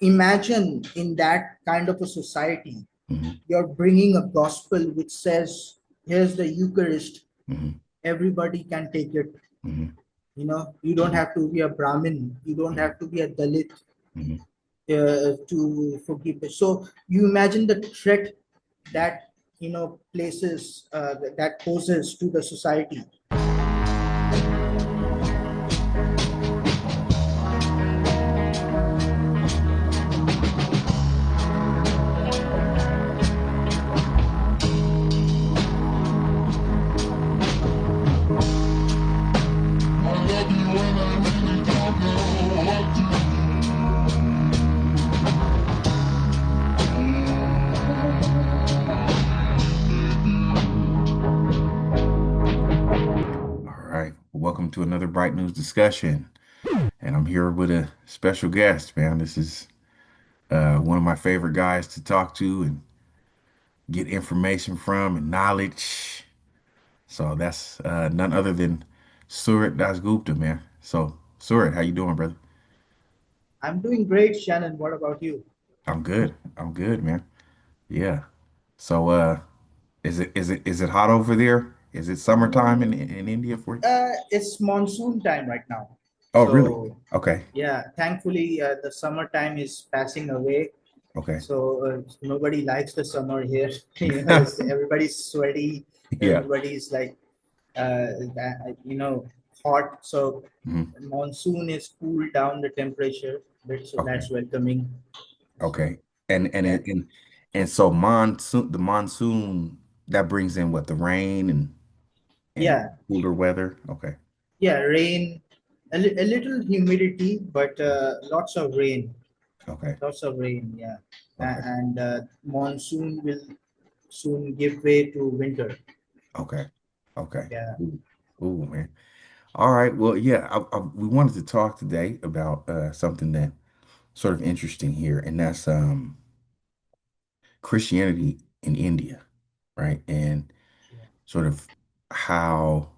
imagine in that kind of a society, Mm-hmm. you're bringing a gospel which says, here's the Eucharist, Mm-hmm. everybody can take it. Mm-hmm. You don't Mm-hmm. have to be a Brahmin, you don't have to be a Dalit Mm-hmm. to forgive it. So you imagine the threat that places that poses to the society. All right. Welcome to another Bright News discussion. And I'm here with a special guest, man. This is one of my favorite guys to talk to and get information from and knowledge. So that's none other than Surit Dasgupta, man. So, Surit, how you doing, brother? I'm doing great, Shannon. What about you? I'm good. I'm good, man. Yeah. So, is it hot over there? Is it summertime in India for you? It's monsoon time right now. Oh, really? So, Okay. yeah, thankfully, the summertime is passing away. Okay. So, nobody likes the summer here. Everybody's sweaty. Yeah. Everybody's like, hot. So, Mhm. monsoon is cooled down the temperature a bit. So, Okay. that's welcoming. So, Okay. And and yeah. it- and and so the monsoon that brings in what, the rain and Yeah. cooler weather. Okay. Yeah. Rain, a little humidity, but lots of rain. Okay. Lots of rain, yeah. Okay. And monsoon will soon give way to winter. Okay. Okay. Yeah, Ooh, ooh, man. All right. Well, yeah, we wanted to talk today about something that sort of interesting here, and that's Christianity in India, right? And yeah, sort of how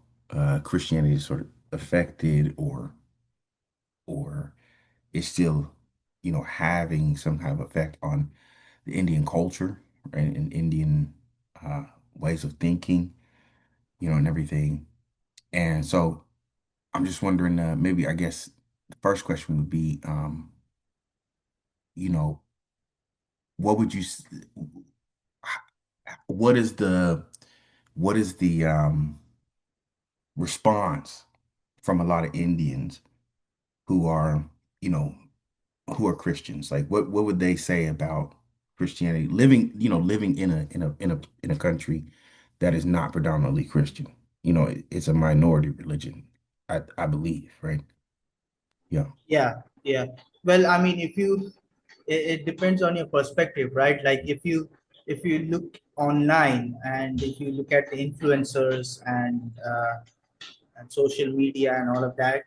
Christianity is sort of affected or is still, having some kind of effect on the Indian culture, right? And Indian uh, ways of thinking, and everything. And so I'm just wondering, maybe I guess the first question would be, you know, what would you, what is the response from a lot of Indians who are, you know, who are Christians? Like, what would they say about Christianity living in a country that is not predominantly Christian? It's a minority religion, I believe, right? Yeah. yeah, yeah. Well, I mean, it depends on your perspective, right? Like if you look online and if you look at the influencers and social media and all of that,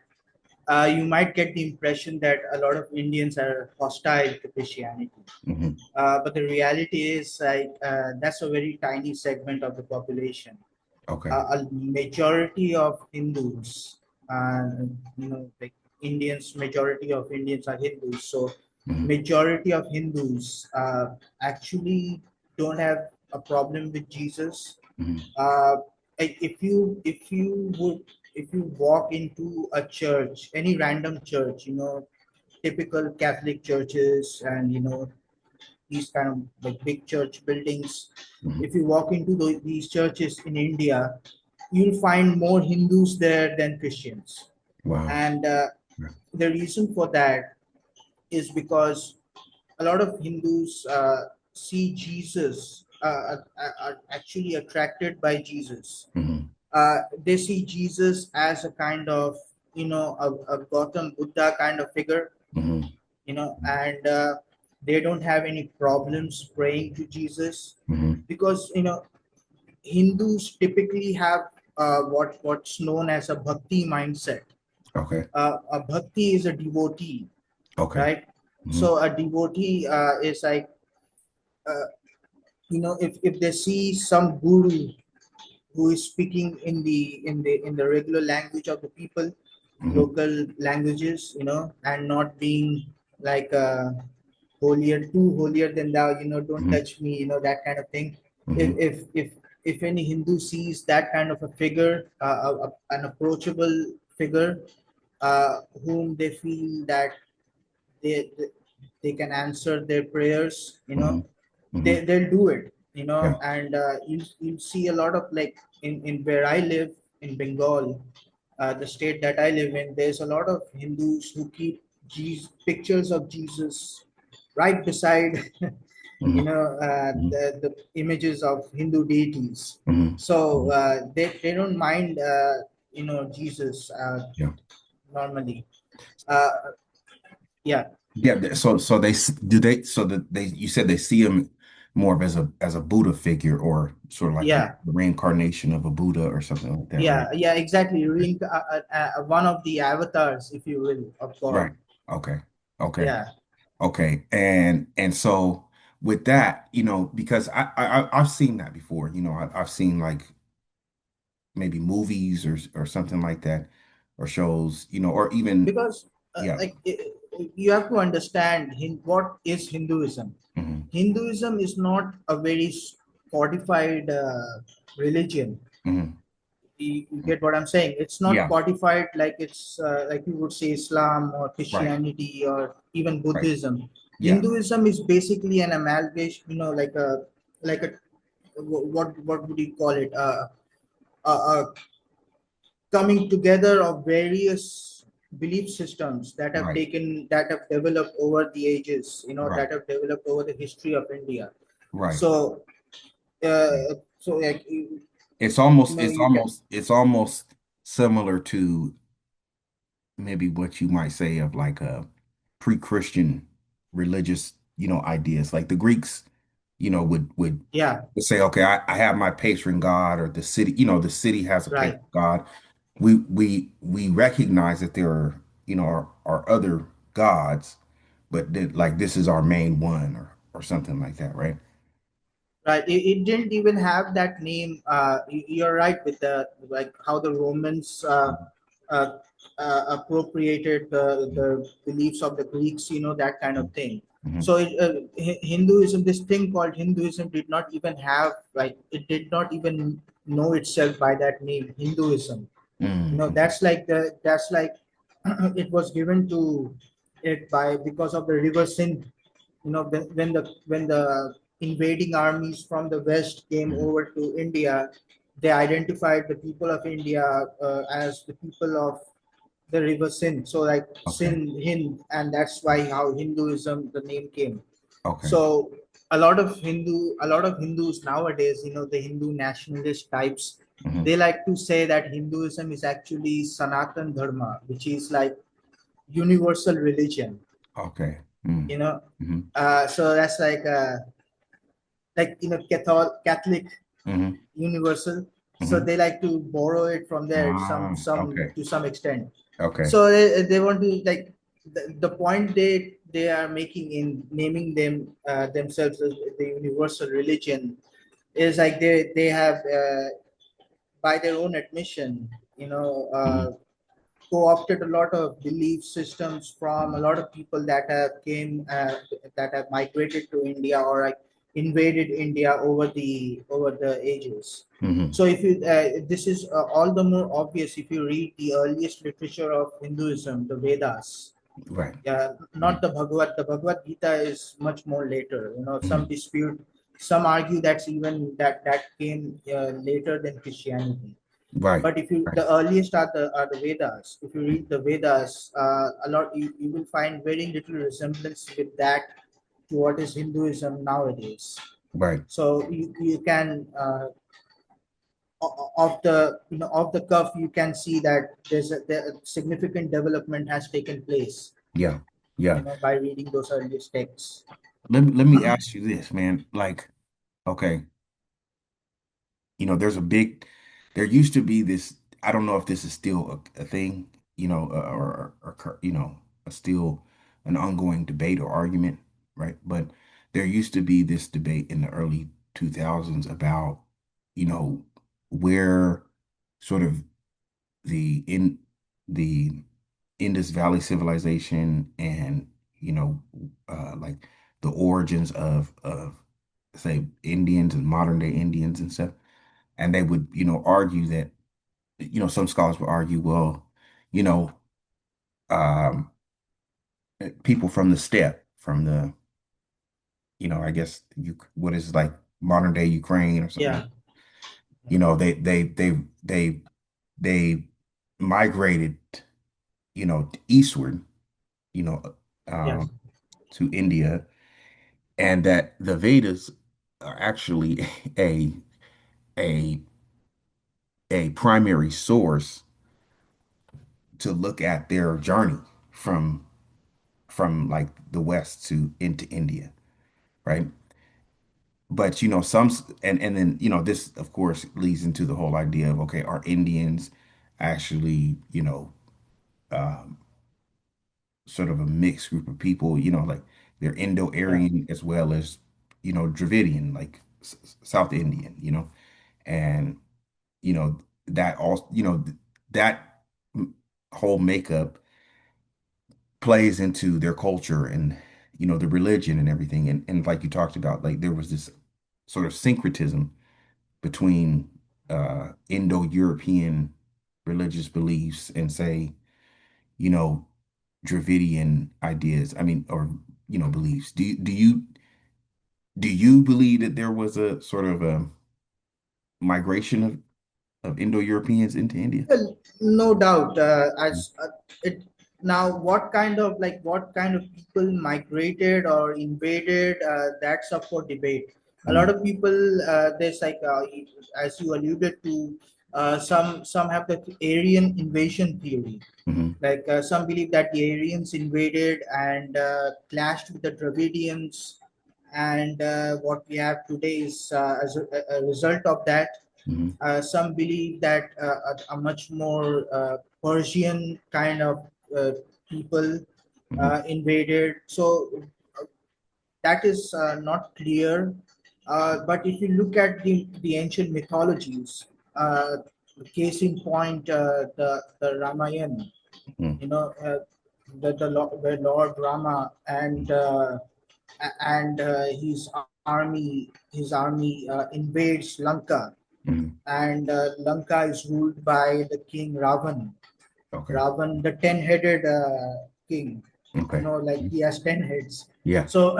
you might get the impression that a lot of Indians are hostile to Christianity. Hmm. But the reality is, like, that's a very tiny segment of the population. Okay. A majority of Hindus, like majority of Indians are Hindus. So, Hmm. majority of Hindus actually don't have a problem with Jesus. Hmm. Uh, if you walk into a church, any random church, typical Catholic churches, and these kind of like big church buildings. Hmm. If you walk into these churches in India, you'll find more Hindus there than Christians. Wow. And Yeah. the reason for that is because a lot of Hindus see Jesus, are actually attracted by Jesus. Hmm. They see Jesus as a kind of, a Gautam Buddha kind of figure, Hmm. and they don't have any problems praying to Jesus Hmm. because Hindus typically have what's known as a bhakti mindset. Okay. A bhakti is a devotee, Okay. right? Hmm. So a devotee is like, uh, if they see some guru who is speaking in the regular language of the people, Hmm. local languages, and not being like holier, too holier than thou, don't Hmm. touch me, that kind of thing. If Hmm. if if if any Hindu sees that kind of a figure, an approachable figure, whom they feel that they they can answer their prayers, Hmm. Hmm. they'll do it, Yeah. and you'll see a lot of, like, in where I live in Bengal, the state that I live in, there's a lot of Hindus who keep pictures of Jesus right beside Hmm. Hmm. the images of Hindu deities. Hmm. So Hmm. they don't mind Jesus Yeah. normally. uh, yeah, Yeah. So do they, so that they, you said they see him more of as a Buddha figure, or sort of like the yeah, reincarnation of a Buddha or something like that, right? yeah, exactly. One of the avatars, if you will, of God. Right. Okay. Okay. Yeah, Okay. And so with that, because I've seen that before. I've seen like maybe movies or something like that, or shows, or even, because yeah. like you have to understand what is Hinduism. Hmm. Hinduism is not a very codified religion. Hmm. You get what I'm saying? It's not Yeah. codified like it's like you would say Islam or Right. Christianity or even Right. Buddhism. Yeah. Hinduism is basically an amalgamation, like a what would you call it? A coming together of various belief systems Right. that have developed over the ages, Right. that have developed over the history of India. Right. So like It's almost you can. it's almost similar to maybe what you might say of like a pre-Christian religious, ideas. Like the Greeks, Yeah, would say, okay, I have my patron god, or the city, the city has a patron right. god. We recognize that there are, are other gods, but that, like, this is our main one, or something like that, right? Right. It didn't even have that name. You're right with the, like, how the Romans uh, appropriated the beliefs of the Greeks, that kind of thing. Hmm. So Hinduism, this thing called Hinduism, did not even have, like, it did not even know itself by that name, Hinduism. Hmm. That's like it was given to it by because of the river Sindh. When the invading armies from the west came Hmm. over to India, they identified the people of India as the people of the river Sindh. So, like, Okay. Sindh, Hind, and that's why how Hinduism, the name came. Okay. So a lot of Hindus nowadays, the Hindu nationalist types, Hmm. they like to say that Hinduism is actually Sanatan Dharma, which is like universal religion. Okay. Mm. You know, Hmm. so that's like Catholic Hmm. universal. So Hmm. they like to borrow it from there, Okay. to some extent. Okay. So they want to, like, the point they are making in naming themselves as the universal religion is like they have, by their own admission, Hmm. co-opted a lot of belief systems from a Hmm. lot of people that have migrated to India, or like invaded India over the ages. Hmm. So if you this is all the more obvious if you read the earliest literature of Hinduism, the Vedas. Right. Yeah, not the Bhagavat. The Bhagavad Gita is much more later. Some Hmm. dispute, some argue that's even that came later than Christianity. Right. But if you Right. the earliest are the Vedas. If you read the Vedas, a lot you will find very little resemblance with that to what is Hinduism nowadays. Right. So you can of the of the cuff you can see that a significant development has taken place. Yeah. Yeah. By reading those earliest texts. Let me ask you this, man. Like, okay, there's a big, there used to be this, I don't know if this is still a thing, or still an ongoing debate or argument, right? But there used to be this debate in the early 2000s about, you know, where sort of in the Indus Valley civilization and, like the origins of say Indians and modern day Indians and stuff. And they would, argue that, some scholars would argue, well, you know, um, people from the steppe, from the, I guess you what is like modern day Ukraine or something like, Yeah. they migrated, eastward, you know, Yes. um, to India, and that the Vedas are actually a a a primary source to look at their journey from like the West to into India, right? But and then this of course leads into the whole idea of, okay, are Indians actually um, sort of a mixed group of people, like they're Yeah. Indo-Aryan as well as Dravidian, like South Indian, and that also that whole makeup plays into their culture and the religion and everything, and like you talked about, like there was this sort of syncretism between Indo-European religious beliefs and, say, you know Dravidian ideas, I mean, or beliefs. Do you believe that there was a sort of a migration of Indo-Europeans into India? Well, no doubt. As it now, what kind of people migrated or invaded? That's up for debate. A lot Mm-hmm. of people, there's as you alluded to, some have the Aryan invasion theory. Mm-hmm. Like some believe that the Aryans invaded and clashed with the Dravidians, and what we have today is as a result of that. Mm-hmm. Some believe that a much more Persian kind of people Mm-hmm. invaded. So that is not clear. But if you look at the ancient mythologies, case in point, the Ramayana, Mm-hmm. you know, the Lord Rama and his army invades Lanka, Mm-hmm. and Lanka is ruled by the king Ravan. Okay. Ravan, the ten-headed king. Okay. Like he has 10 heads. Yeah. So,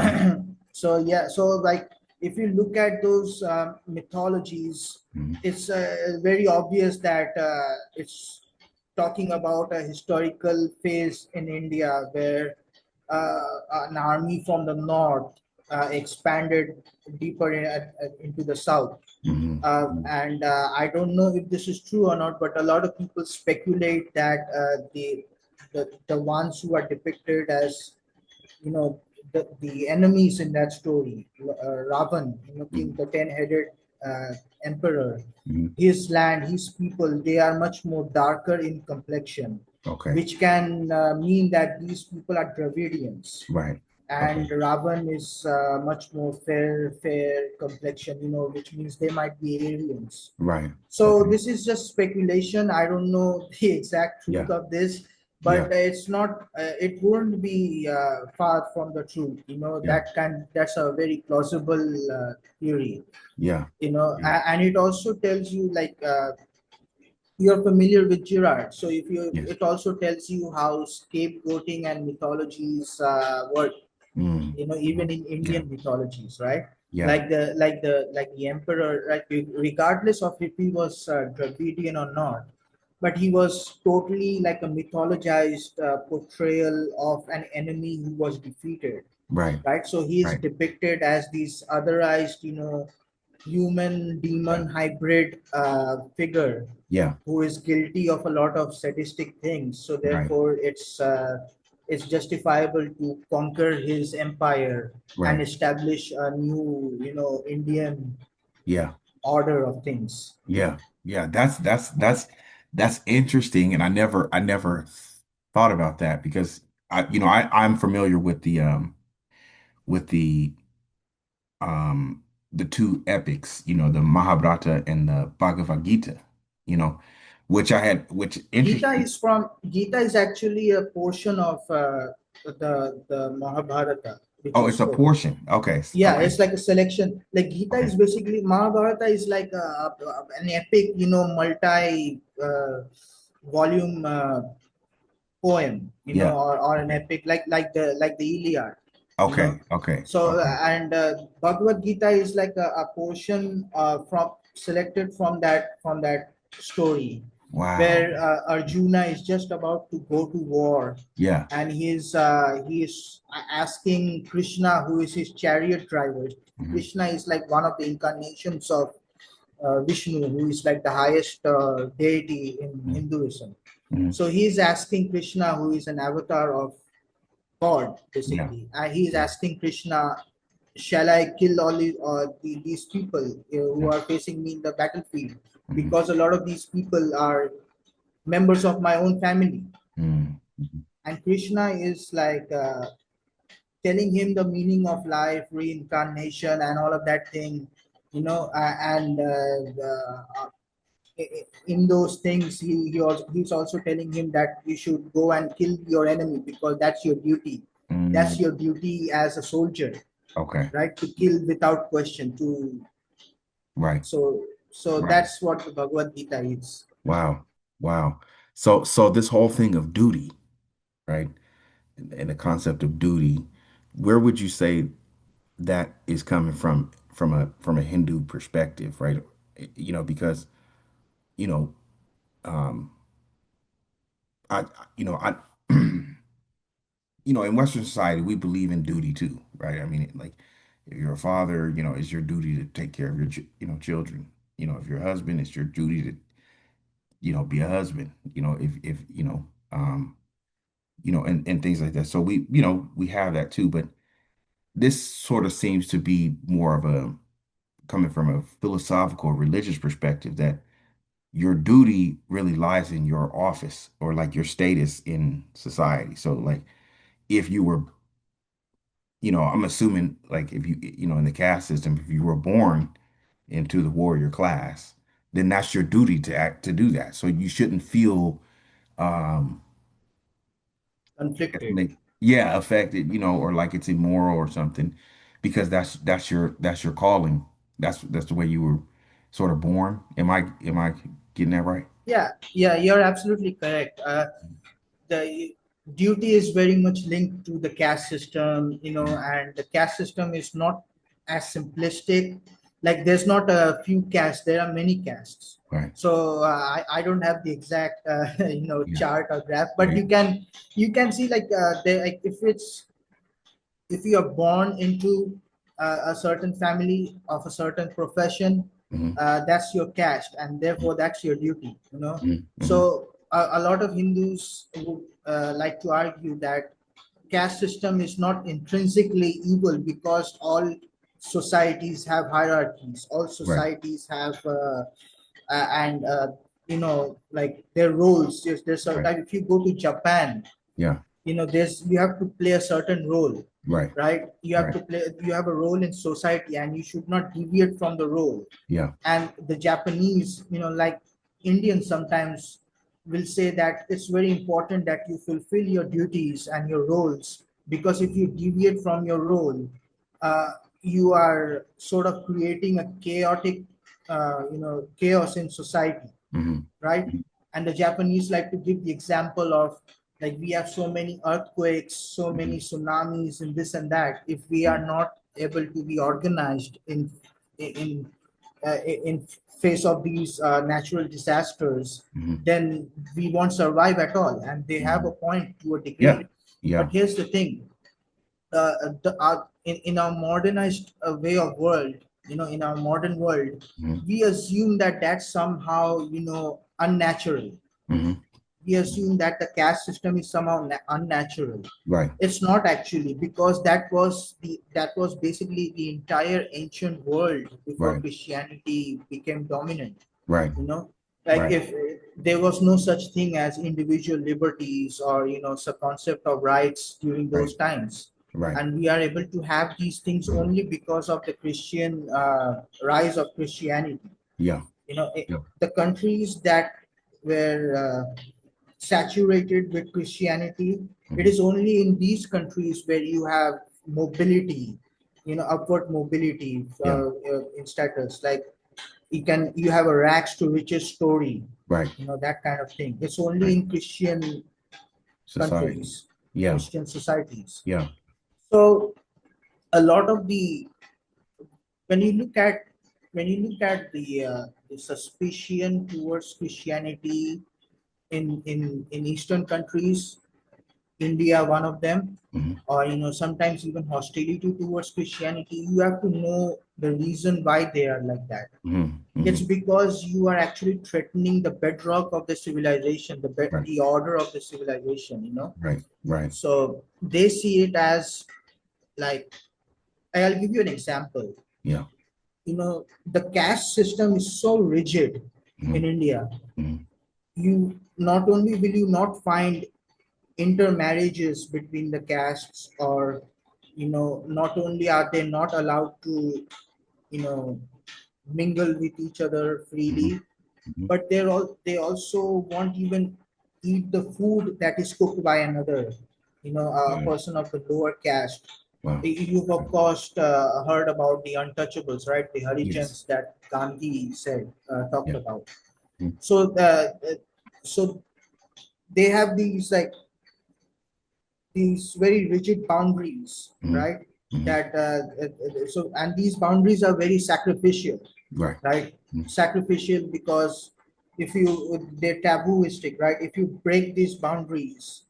so yeah. So like, if you look at those mythologies, Mm-hmm. it's very obvious that it's talking about a historical phase in India where an army from the north expanded deeper into the south. Mm-hmm. And I don't know if this is true or not, but a lot of people speculate that the ones who are depicted as, you know the enemies in that story, Ravan, king, Mm-hmm. the ten-headed uh, emperor, Mm-hmm. his land, his people, they are much more darker in complexion, Okay. which can mean that these people are Dravidians, Right. Okay. and Ravan is much more fair complexion, which means they might be Aryans. Right. So Okay. this is just speculation. I don't know the exact truth Yeah. of this, but Yeah. it's not. It wouldn't be far from the truth. Yeah. That's a very plausible theory. Yeah. Yeah. And it also tells you, like, you're familiar with Girard. So if you Yes. it also tells you how scapegoating and mythologies work. Mm. Even Mm. in Yeah. Indian mythologies, right? Yeah. Like the emperor, right? Regardless of if he was Dravidian or not, but he was totally like a mythologized portrayal of an enemy who was defeated, Right. right? So he is Right. depicted as this otherized, human Yeah. demon hybrid figure Yeah. who is guilty of a lot of sadistic things. So Right. therefore, it's justifiable to conquer his empire and Right. establish a new, Indian Yeah. order of things. Yeah. Yeah. That's interesting, and I never thought about that because I'm familiar with um the two epics, the Mahabharata and the Bhagavad Gita, you know, which interesting. Gita is actually a portion of the Mahabharata. which Oh, is it's a spoken. portion. Okay. Yeah, Okay. it's like a selection. Like Gita Okay. is basically, Mahabharata is like an epic, multi volume poem, Yeah. or an Okay. epic, like the Iliad, you know. Okay. Okay. So Okay. and Bhagavad Gita is like a portion from selected from that story, Wow. where Arjuna is just about to go to war, Yeah. and he is asking Krishna, who is his chariot driver. Hmm. Krishna is like one of the incarnations of Vishnu, who is like the highest deity in Hmm. Hinduism. Hmm. So he is asking Krishna, who is an avatar of God, Yeah. basically. He is Yeah. asking Krishna, shall I kill all these people who Yeah. are facing me in the battlefield? Hmm. Because a lot of these people are members of my own family. Hmm. And Krishna is like telling him the meaning of life, reincarnation, and all of that thing, and in those things, he's also telling him that you should go and kill your enemy, because that's your duty. That's Hmm. your duty as a soldier, Okay. right? To kill without question. To Right. so Right. that's what the Bhagavad Gita is. Wow. Wow. So this whole thing of duty, right? And the concept of duty, where would you say that is coming from a Hindu perspective, right? Because, you know, um, I, I, in Western society, we believe in duty too, right? I mean, like, if you're a father, it's your duty to take care of your, children. If you're a husband, it's your duty to, be a husband. If and things like that. So we have that too, but this sort of seems to be more of a coming from a philosophical, religious perspective that your duty really lies in your office or like your status in society. So like if you were I'm assuming like if in the caste system, if you were born into the warrior class, then that's your duty to do that. So you shouldn't feel, um, Conflicted. yeah, affected, or like it's immoral or something, because that's your calling. That's the way you were sort of born. Am I getting that right? Yeah, yeah, you're absolutely correct. The duty is very much linked to the caste system, Mhm. and the caste system is not as simplistic. Like there's not a few castes, there are many castes. Right. So I don't have the exact Yeah. chart or graph, but Yeah. you can see like like if you are born into a certain family of a certain profession, Hmm. that's your caste, and therefore that's your duty. Hmm. Hmm. So a lot of Hindus would like to argue that caste system is not intrinsically evil, because all societies have hierarchies, all Right. societies have and like their roles. Right. Like if you go to Japan, Yeah. there's you have to play a certain role, Right. right? Right. You have a role in society, and you should not deviate from the role. Yeah. And the Japanese, like Indians sometimes will say that it's very important that you fulfill your duties and your roles, because if you deviate from your role, uh, you are sort of creating a chaotic chaos in society, Hmm. right? And the Japanese like to give the example of, like, we have so many earthquakes, so many Hmm. tsunamis, and this and that. If we are not able to be organized in in face of these natural disasters, Hmm. then we won't survive at all. And they have Hmm. a point to a Yeah. degree. Yeah. But here's the thing: in our modernized way of world, in our modern world, Hmm. we assume that that's somehow unnatural. Hmm. We assume that the caste system is somehow unnatural. Right. It's not actually, because that was basically the entire ancient world before Right. Christianity became dominant. Right. you know like Right. if there was no such thing as individual liberties, or some concept of rights during Right. those times. Right. And we are able to have these things only because of the Christian rise of Christianity. Yeah. you know it, Yeah. the countries that were saturated with Christianity, it Hmm. is only in these countries where you have mobility, upward mobility Yeah. in status. Like you have a rags to riches story, Right. that kind of thing. It's only Right. in Christian Societies. countries, Yeah. Christian societies. Yeah. So a lot of the when you look at the suspicion towards Christianity in Eastern countries, India, one of them, Hmm. or sometimes even hostility towards Christianity, you have to know the reason why they are like that. Hmm. It's Hmm. because you are actually threatening the bedrock of the civilization, Right. the order of the civilization. Right. Right. So they see it as like, I'll give you an example. Yeah. The caste system is so rigid Hmm. in India. Hmm. You not only will you not find intermarriages between the castes, or not only are they not allowed to you know mingle with each other Hmm. freely, Hmm. but they also won't even eat the food that is cooked by another, a Wow. person of the lower caste. Wow. You've of course heard about the untouchables, right? The Yes. Harijans that Gandhi talked Yeah. about. Mm-hmm. So uh, uh, so they have these very rigid boundaries, right? Hmm. That so and these boundaries are very sacrificial, Right. right? Mm-hmm. Sacrificial because if you they're tabooistic, right? If you break these boundaries,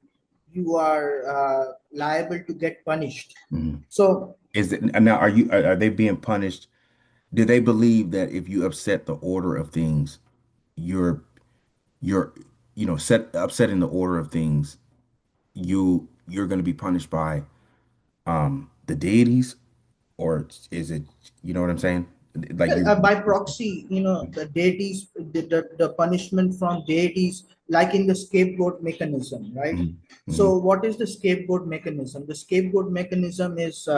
you are liable to get punished. Mm-hmm. So Is it now? Are they being punished? Do they believe that if you upset the order of things, you're you're set upsetting the order of things, you're going to be punished by the deities, or is it, you know what I'm saying? Like well, you. by proxy, the deities, the punishment from deities, like in the scapegoat mechanism, right? Mhm. Mhm. So, what is the scapegoat mechanism? The scapegoat mechanism is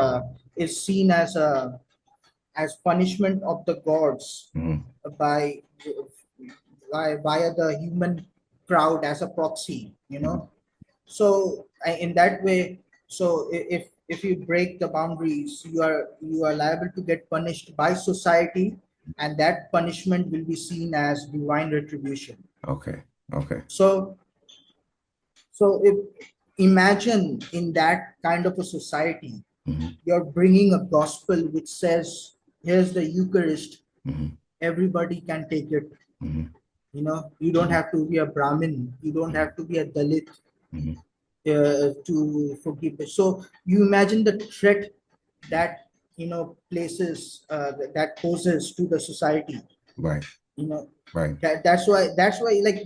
seen as punishment of the gods Mhm. by via the human crowd as a proxy. Mhm. So in that way, so if you break the boundaries, you are liable to get punished by society, and that punishment will be seen as divine retribution. Okay. Okay. So if imagine in that kind of a society, Hmm. you're bringing a gospel which says, here's the Eucharist, Hmm. everybody can take it. Hmm. You don't Hmm. have to be a Brahmin, you don't Hmm. have to be a Dalit Hmm. to forgive it. So you imagine the threat that places that poses to the society. Right. You know Right. that's why like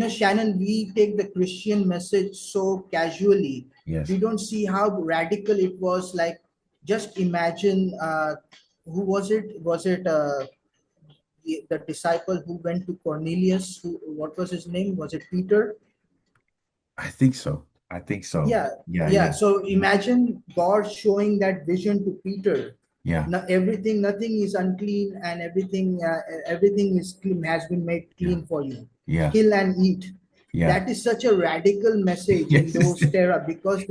Shannon, we take the Christian message so casually. Yes. We don't see how radical it was. Like, just imagine, who was it? Was it the disciple who went to Cornelius? What was his name? Was it Peter? I think so. I think so. Yeah, Yeah. yeah. Yeah. So Mhm. imagine God showing that vision to Peter. Yeah. Nothing is unclean, and everything is clean, has been made Yeah. clean for you. Yeah. Kill and eat. Yeah. That is such a radical message in Yes. those terra, because Yeah.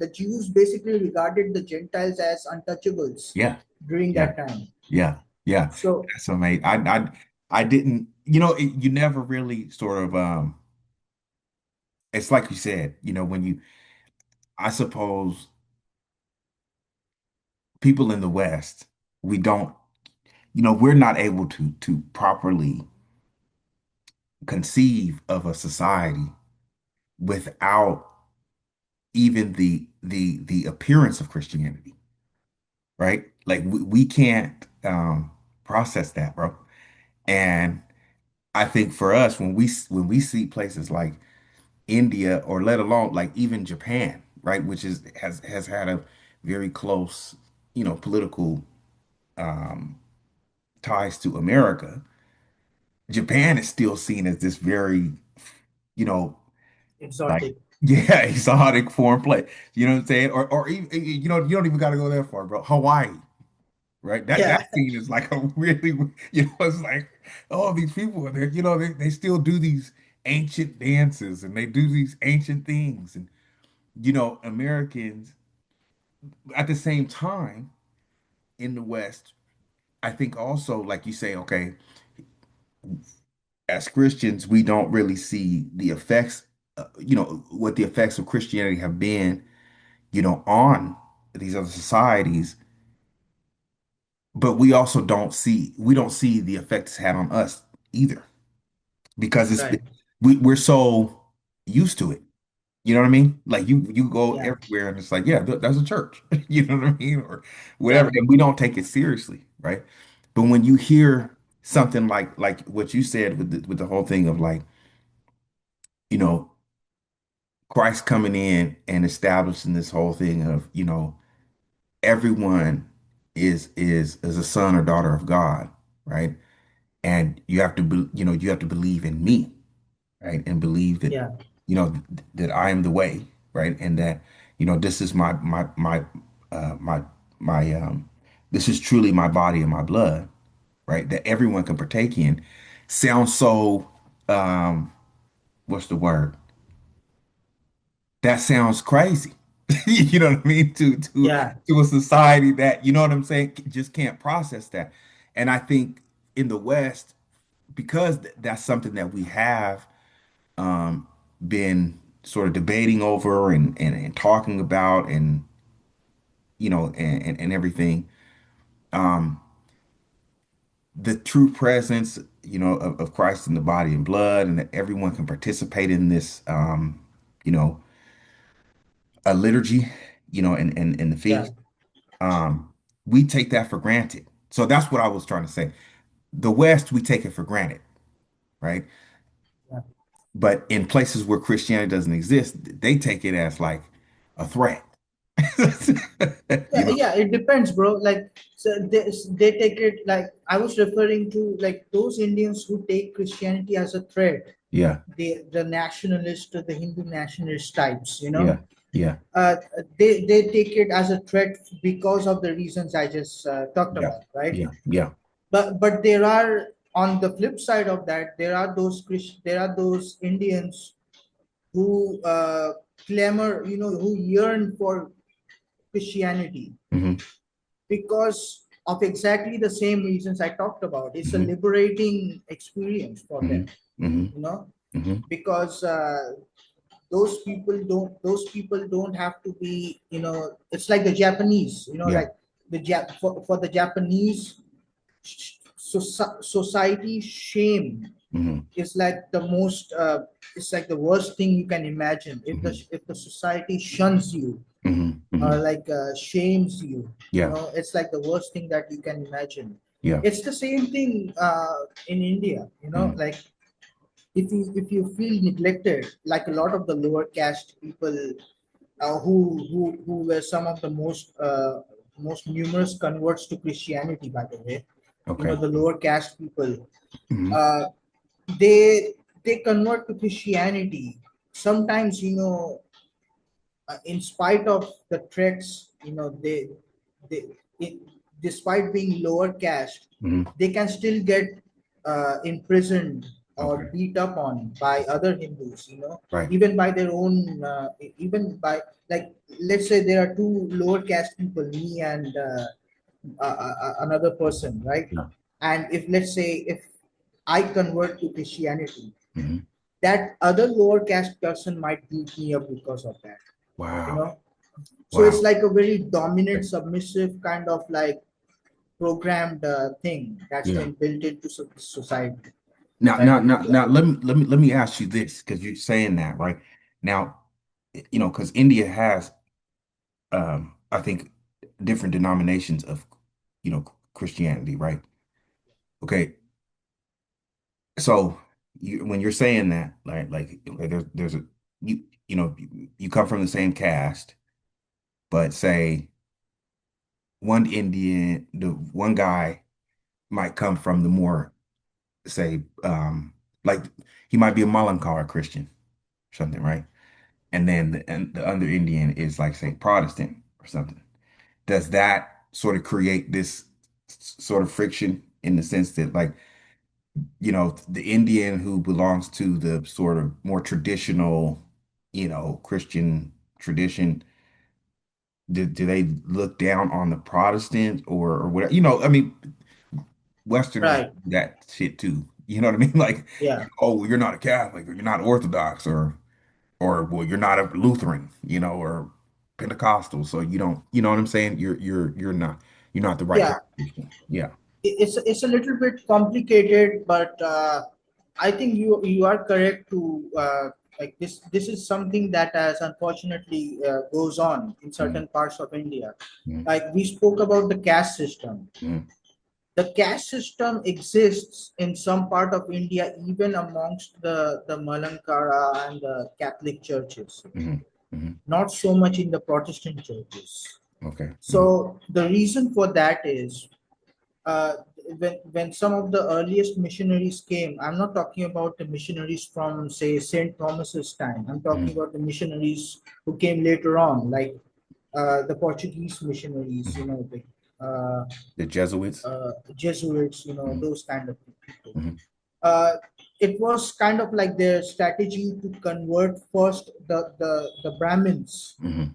the Jews basically regarded the Gentiles as untouchables Yeah. during Yeah. that time. Yeah. Yeah. So That's amazing. I didn't, you never really sort of, it's like you said, when I suppose people in the West, we don't, we're not able to properly conceive of a society without even the appearance of Christianity, right? Like we can't process that, bro. And I think for us, when we see places like India, or let alone like even Japan, right, which has had a very close, political um, ties to America, Japan is still seen as this very, you know, like, exotic. yeah, exotic foreign place. You know what I'm saying? Or even, you don't even got to go that far, bro. Hawaii, right? That Yeah. scene is like a really, it's like, oh, these people, they still do these ancient dances, and they do these ancient things, and Americans. at the same time, in the West, I think also, like you say, okay, as Christians, we don't really see the effects, what the effects of Christianity have been, on these other societies, but we don't see the effect it's had on us either because Right. we're so used to it. You know what I mean? Like you go Yeah. everywhere and it's like, yeah, that's a church. You know what I mean? Or whatever. Yeah. And we don't take it seriously, right? But when you hear something like what you said with the whole thing of like, you know, Christ coming in and establishing this whole thing of, everyone is a son or daughter of God, right? And you have to believe in me, right? And believe that, Yeah. that I am the way, right? And that, this is my my this is truly my body and my blood, right? That everyone can partake in. Sounds so what's the word? That sounds crazy. You know what I mean? Yeah. To a society that, you know what I'm saying, just can't process that. And I think in the West, because that's something that we have um, been sort of debating over and talking about and and everything. Um, the true presence, of Christ in the body and blood, and that everyone can participate in this, you know, a liturgy, and the Yeah. feast. We take that for granted. So that's what I was trying to say. The West, we take it for granted, right? Yeah. But in places where Christianity doesn't exist, they take it as like a threat. You Yeah, know? yeah, it depends, bro. Like, so they take it like I was referring to, like those Indians who take Christianity as a threat, Yeah, the nationalist, the Hindu nationalist types, yeah, yeah, they take it as a threat because of the reasons I just talked yeah, about, right? yeah, yeah. But there are, on the flip side of that, there are those Indians who clamor, who yearn for Christianity Hmm. because of exactly the same reasons I talked about. It's a Hmm. liberating experience for Hmm. them, Hmm. you know, Hmm. because those people don't have to be, it's like the Japanese, Yeah. like for the Japanese society, shame Hmm. is like the most it's like the worst thing you can imagine. Hmm. If the society shuns you, Hmm. or Hmm. like shames you, Yeah. it's like the worst thing that you can imagine. Yeah. It's the same thing in India, Hmm. like if you feel neglected, like a lot of the lower caste people, who were some of the most numerous converts to Christianity, by the way, Okay. the lower caste people, Hmm. uh, they convert to Christianity sometimes, in spite of the threats, they it, despite being lower caste, Hmm. they can still get imprisoned or Okay. beat up on by other Hindus, Right. even by their own, even by, like, let's say there are two lower caste people, me and another person, right? Yeah. And if, let's say, if I convert to Christianity, Hmm. that other lower caste person might beat me up because of that, you Wow. know so Wow. it's like a very dominant, submissive kind of like programmed thing that's Yeah. been built into society, Now, right? now, now, Yeah. now, let me ask you this, because you're saying that, right? Now, because India has, I think, different denominations of, Christianity, right? Okay, so when you're saying that, like there's a you come from the same caste, but say one Indian, the one guy might come from the more, say, like he might be a Malankara Christian or something, right? And the other Indian is like, say, Protestant or something. Does that sort of create this sort of friction in the sense that, like, the Indian who belongs to the sort of more traditional, Christian tradition, do they look down on the Protestants or whatever? You know, I mean, Westerners Right. do that shit too. You know what I mean? Like, Yeah. oh, well, you're not a Catholic or you're not Orthodox or well, you're not a Lutheran, you know, or Pentecostal, so you don't, you know what I'm saying? You're not the right Yeah. kind of Christian. Yeah. It's a little bit complicated, but I think you are correct to like this is something that has unfortunately goes on in Mm-hmm. certain parts of India. Mm-hmm. Like we spoke about the caste system. The caste system exists in some part of India, even amongst the Malankara and the Catholic churches. Mm-hmm. Mm-hmm. Not so much in the Protestant churches. Okay. Mm-hmm. So the reason for that is uh, when some of the earliest missionaries came, I'm not talking about the missionaries from say Saint Thomas's time. I'm talking Mm-hmm. about the missionaries who came later on, like the Portuguese missionaries, Mm-hmm. uh, The Jesuits. Jesuits, Mm-hmm. those kind of people. Mm-hmm. Uh, it was kind of like their strategy to convert first the Brahmins Mm-hmm.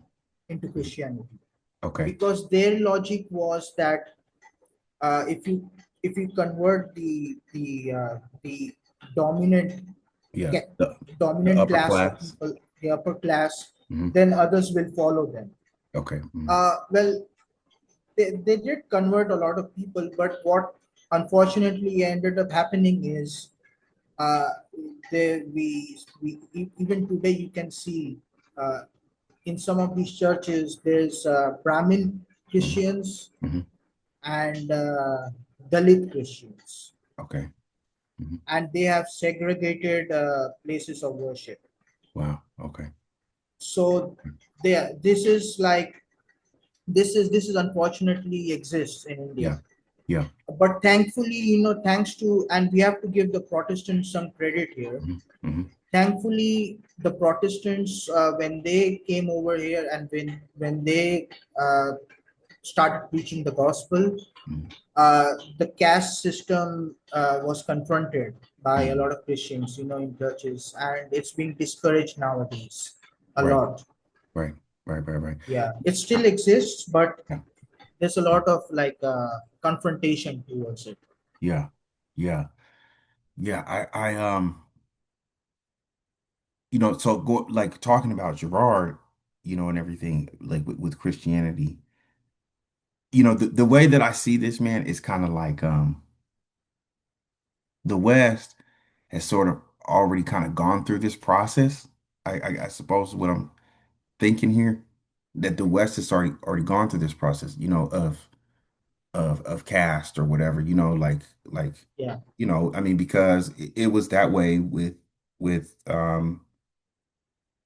into Christianity, Okay. because their logic was that uh, if you if you convert the dominant Yeah. ca- The dominant upper class of class. people, the upper class, Mm-hmm. then others will follow them. Okay. Mm-hmm. Well, they did convert a lot of people, but what unfortunately ended up happening is uh, even today you can see uh, in some of these churches there's Brahmin Mm-hmm. Christians Mm-hmm. and Dalit Christians, Okay. Mm-hmm. and they have segregated places of worship. Wow. Okay. So this is like this is unfortunately exists in India. Yeah. Yeah. But thankfully, thanks to, and we have to give the Protestants some credit here. Mm-hmm. Mm-hmm. Thankfully, the Protestants, when they came over here and when they started preaching the gospel, Mm-hmm. the caste system was confronted by a Mm-hmm. lot of Christians, in churches, and it's being discouraged nowadays a Right. lot. Right. Right. Right. Right. Yeah, it still exists, but Yeah. there's a lot of like confrontation towards it. Yeah. Yeah. Yeah. So go like talking about Girard, and everything, like with Christianity, the way that I see this man is kind of like the West has sort of already kind of gone through this process. I suppose what I'm thinking here, that the West has already gone through this process, of caste or whatever, like Yeah, I mean, because it was that way with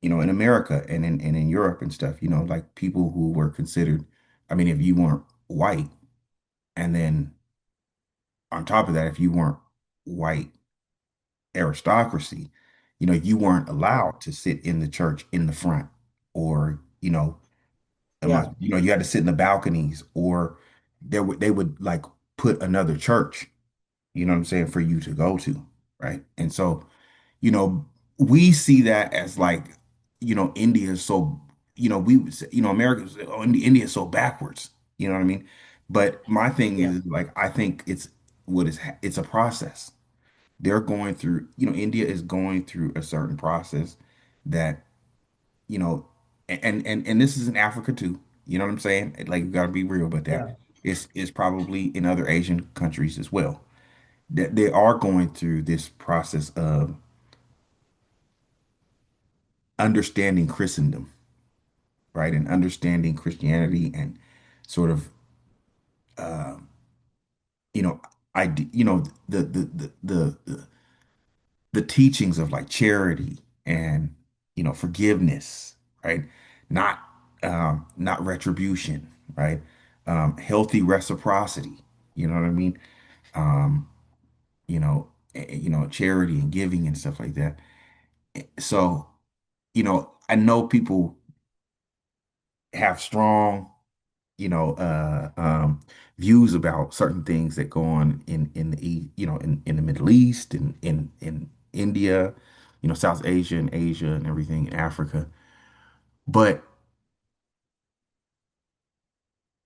in America and in Europe and stuff, like people who were considered, I mean, if you weren't white, and then on top of that, if you weren't white aristocracy, you weren't yeah, allowed to sit in the church in the front, or, yeah, you had to sit in the balconies, or they would like put another church, what I'm saying, for you to go to, right? And so, you know, we see that as like, India is so, America, oh, India is so backwards, you know what I mean? But my thing yeah, is like, I think it's a process. They're going through, India is going through a certain process that, you know, and this is in Africa too. You know what I'm saying? Like, you got to be real about that. yeah, It's probably in other Asian countries as well, that they are going through this process of understanding Christendom, right? And understanding Christianity, and sort of, uh, you know, the teachings of like charity and, forgiveness, right? Not not retribution, right? Healthy reciprocity, you know what I mean? Um, charity and giving and stuff like that. So, I know people have strong, views about certain things that go on in the in the Middle East, and in India, South Asia and Asia and everything in Africa. But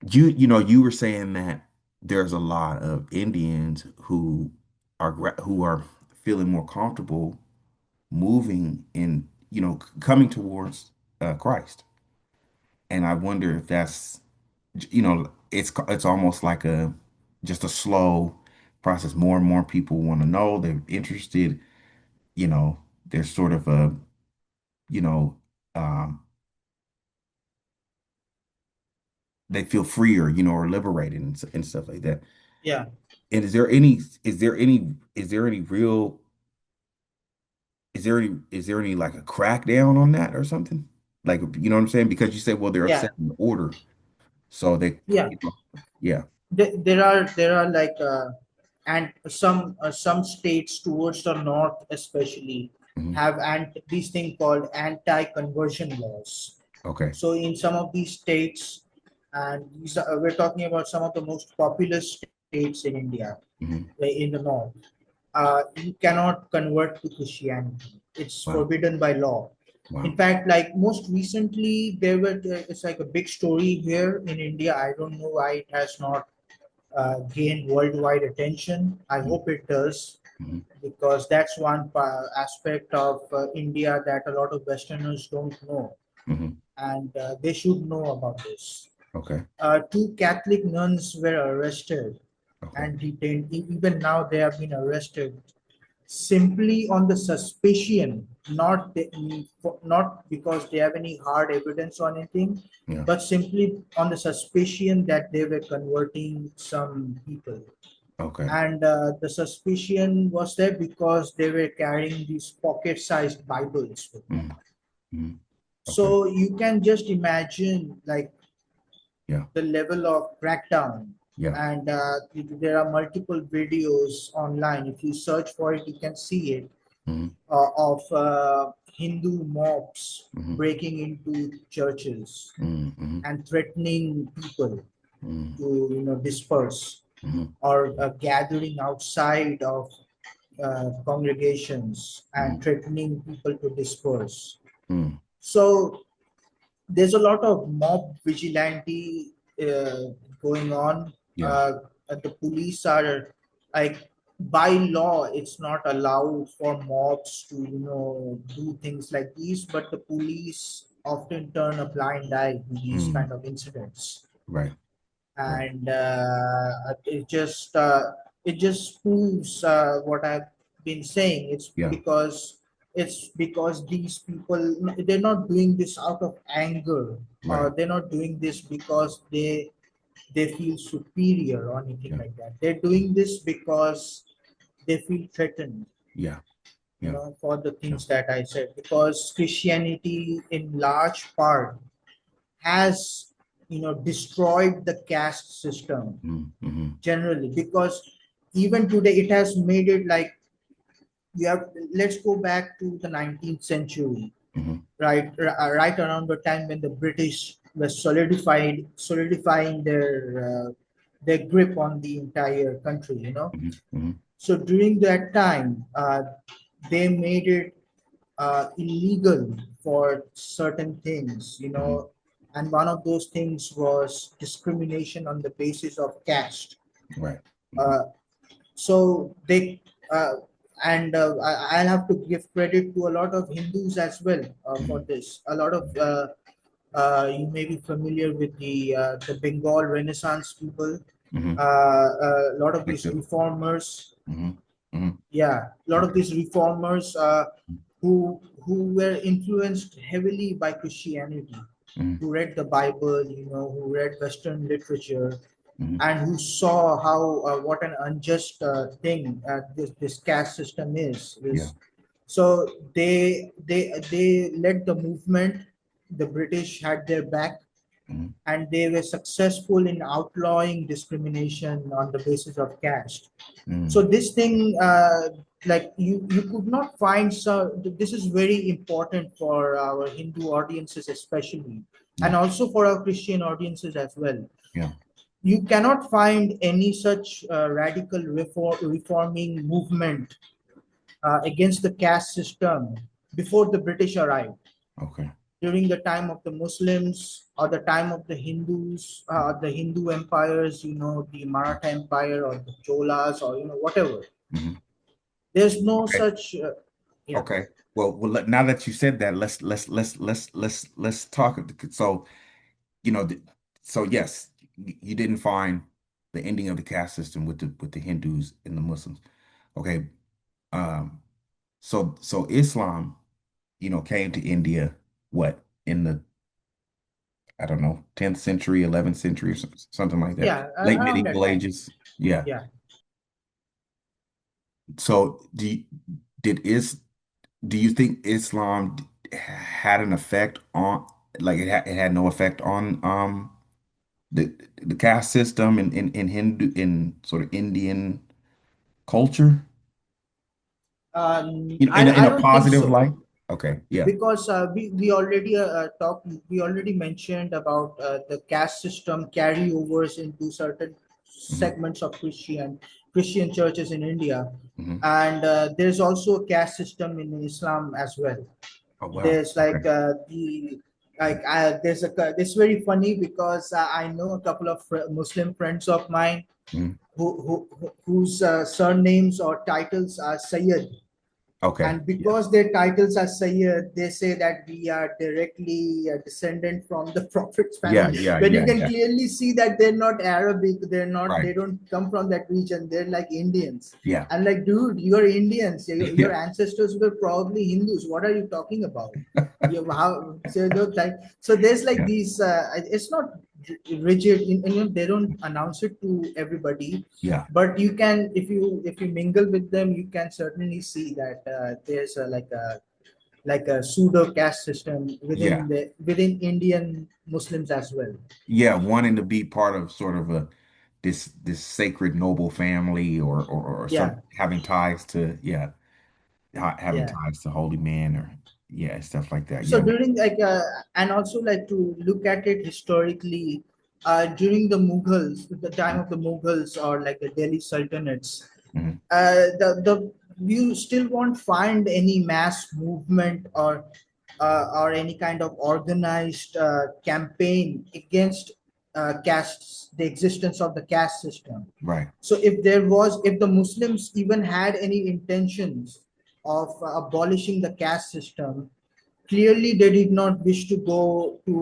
you were saying that there's a lot of Indians who are feeling more comfortable moving in, coming towards Christ. And I wonder if that's, it's almost like just a slow process. More and more people want to know, they're interested, there's sort of you know, um, they feel freer, or liberated and stuff like that. Yeah, And is there any like a crackdown on that or something? Like, you know what I'm saying? Because you say, well, they're yeah, upsetting the order. So yeah. Yeah. There are like and some states towards the north especially Hmm. have this thing called anti-conversion laws. Okay. So in some of these states, and we're talking about some of the most populous states in India, Hmm. like in the north, you cannot convert to Christianity. It's Wow. forbidden by law. In Wow. fact, like most recently, it's like a big story here in India. I don't know why it has not gain worldwide attention. I hope it does, Hmm. because that's one aspect of India that a lot of Westerners don't know, Hmm. and they should know about this. Okay. Two Catholic nuns were arrested Okay. and detained. Even now, they have been arrested simply on the suspicion, not because they have any hard evidence or anything, Yeah. but simply on the suspicion that they were converting some people. Okay. And the suspicion was there because they were carrying these pocket-sized Bibles with them. Hmm. Hmm. Okay. So you can just imagine, like, Yeah. the level of crackdown. Yeah. And there are multiple videos online. If you search for it, you can see it, Hmm. of Hindu mobs Hmm. breaking into churches Hmm. and threatening people Hmm. to, disperse, Hmm. or gathering outside of congregations and Hmm. threatening people to disperse. Hmm. So there's a lot of mob vigilante going on. Yeah. Uh, and the police are, like, by law, it's not allowed for mobs to, do things like these, but the police often turn a blind eye to these Hmm. kind of incidents. Right. Right. And it just proves what I've been saying. Yeah. It's because these people, they're not doing this out of anger, or Right. they're not doing this because they feel superior or anything Yeah. like that. They're doing this because they feel threatened, Yeah. Yeah. for the Yeah. things that I said, because Christianity in large part has, destroyed the caste system Mm-hmm. generally, because even today it has made it like, you have let's go back to the 19th century, Hmm. right around the time when the British were solidifying their grip on the entire country. Hmm. Hmm. So during that time, they made it illegal for certain things, Hmm. and one of those things was discrimination on the basis of caste. Right. Hmm. Uh, so they and I'll have to give credit to a lot of Hindus as well for Hmm. this. A lot of you may be familiar with the Bengal Renaissance people. Hmm. A lot of I these do. reformers, Hmm. Hmm. yeah, a lot of Okay. these reformers who were influenced heavily by Christianity, Hmm. who read the Bible, who read Western literature, Hmm. and who saw how what an unjust thing this caste system is. Yeah. So they led the movement. The British had their back, Hmm. and they were successful in outlawing discrimination on the basis of caste. So Hmm. this thing, like, you could not find. So this is very important for our Hindu audiences especially, and Yeah. also for our Christian audiences as well. Yeah. You cannot find any such radical reforming movement against the caste system before the British arrived. Okay. during the time of the Muslims or the time of the Hindus, the Hindu empires, the Maratha Empire or the Cholas or whatever. Hmm. There's no Okay. such. Yeah, Okay. Now that you said that, let's talk. So, you know, th- so yes, you didn't find the ending of the caste system with the Hindus and the Muslims. Okay. Um, so Islam, came to India, what, in the, I don't know, 10th century, 11th century, or something like that. yeah, Late around that medieval time. ages. Yeah. Yeah. So did is do you think Islam had an effect on, like, it had no effect on the caste system in Hindu, in sort of Indian culture, in I a don't think positive so, light? Okay. Yeah. because we already mentioned about the caste system carryovers into certain Hmm. segments of Christian churches in India, Hmm. and there's also a caste system in Islam as well. Oh, wow. There's Okay. like this very funny because I know a couple of Muslim friends of mine Hmm. whose surnames or titles are Sayyid, Okay. and Yeah. because their titles are Sayyid, they say that we are directly descendant from the Prophet's Yeah. family. Yeah. When you Yeah. can Yeah. clearly see that they're not Arabic, Right. they don't come from that region. They're like Indians. Yeah. I'm like, dude, you're Indians. Your Yeah. ancestors were probably Hindus. What are you talking about? So there's like Yeah. these. It's not rigid. They don't announce it to everybody, Yeah. but you can, if you mingle with them, you can certainly see that there's like a pseudo caste system Yeah. within Indian Muslims as well. Yeah. Wanting to be part of sort of this sacred noble family, or Yeah, some having ties to, yeah, having yeah. ties to holy men, or yeah, stuff like that. So Yeah. during and also like to look at it historically, during the time of the Mughals or like the Delhi Sultanates, Hmm. the you still won't find any mass movement or any kind of organized campaign against the existence of the caste system. Right. So if the Muslims even had any intentions of abolishing the caste system, clearly they did not wish to go to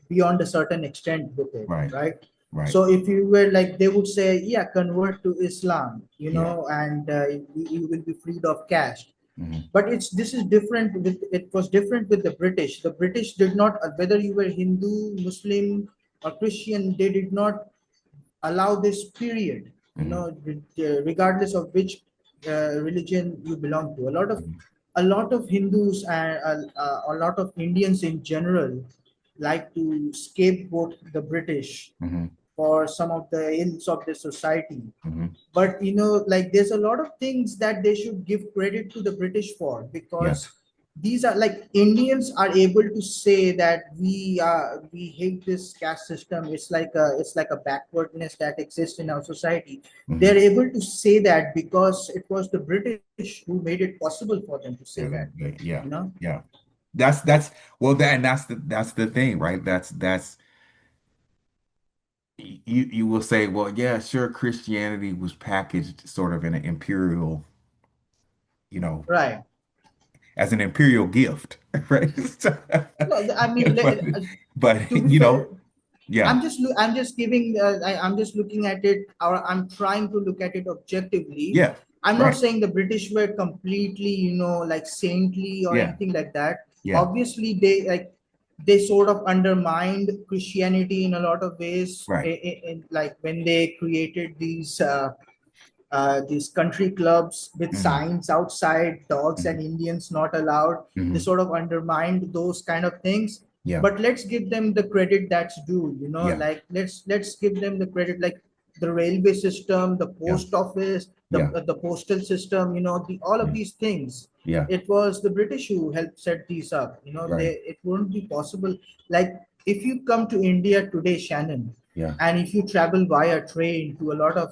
beyond a certain extent with it, Right. right? Right. So if you were like, they would say, yeah, convert to Islam, Yeah. and you will be freed of caste. Hmm. But this is different with it was different with the British. The British did not, whether you were Hindu, Muslim, or Christian, they did not allow this period, Hmm. regardless of which religion you belong to. Hmm. A lot of Hindus and a lot of Indians in general like to scapegoat the British Hmm. for some of the ills of the society. Hmm. But like, there's a lot of things that they should give credit to the British for, Yeah. because these are like, Indians are able to say that we hate this caste system. It's like a backwardness that exists in our society. Hmm. They're able to say that because it was the British who made it possible for them to say Yeah. that. Yeah. you know Yeah. That's well, and that's the thing, right? That's you will say, well, yeah, sure, Christianity was packaged sort of in an imperial, you know, Right. as an imperial gift, right? No, I mean, But to be you fair, know, yeah, I'm just giving. I'm just looking at it, or I'm trying to look at it objectively. yeah, I'm not right, saying the British were completely, like, saintly or yeah, anything like that. yeah, Obviously, they sort of undermined Christianity in a lot of ways. right. Like when they created these country clubs with Hmm. signs outside, dogs Hmm. and Indians not allowed. They Hmm. sort of undermined those kind of things. Yeah, But let's give them the credit that's due. yeah, Like, let's give them the credit, like the railway system, the yeah, post office, yeah, the postal system. All of yeah, these things. yeah, It was the British who helped set these up. right, It wouldn't be possible. Like, if you come to India today, Shannon, yeah, and if you travel via train to a lot of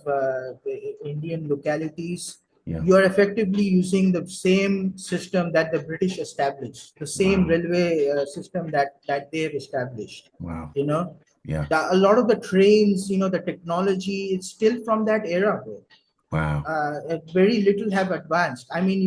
Indian localities, Yeah. you are effectively using the same system that the British established, the same Wow. railway system that they have established. Wow. You know, Yeah. a lot of the trains, the technology, it's still from that era, bro. Wow. Very little have advanced. I mean,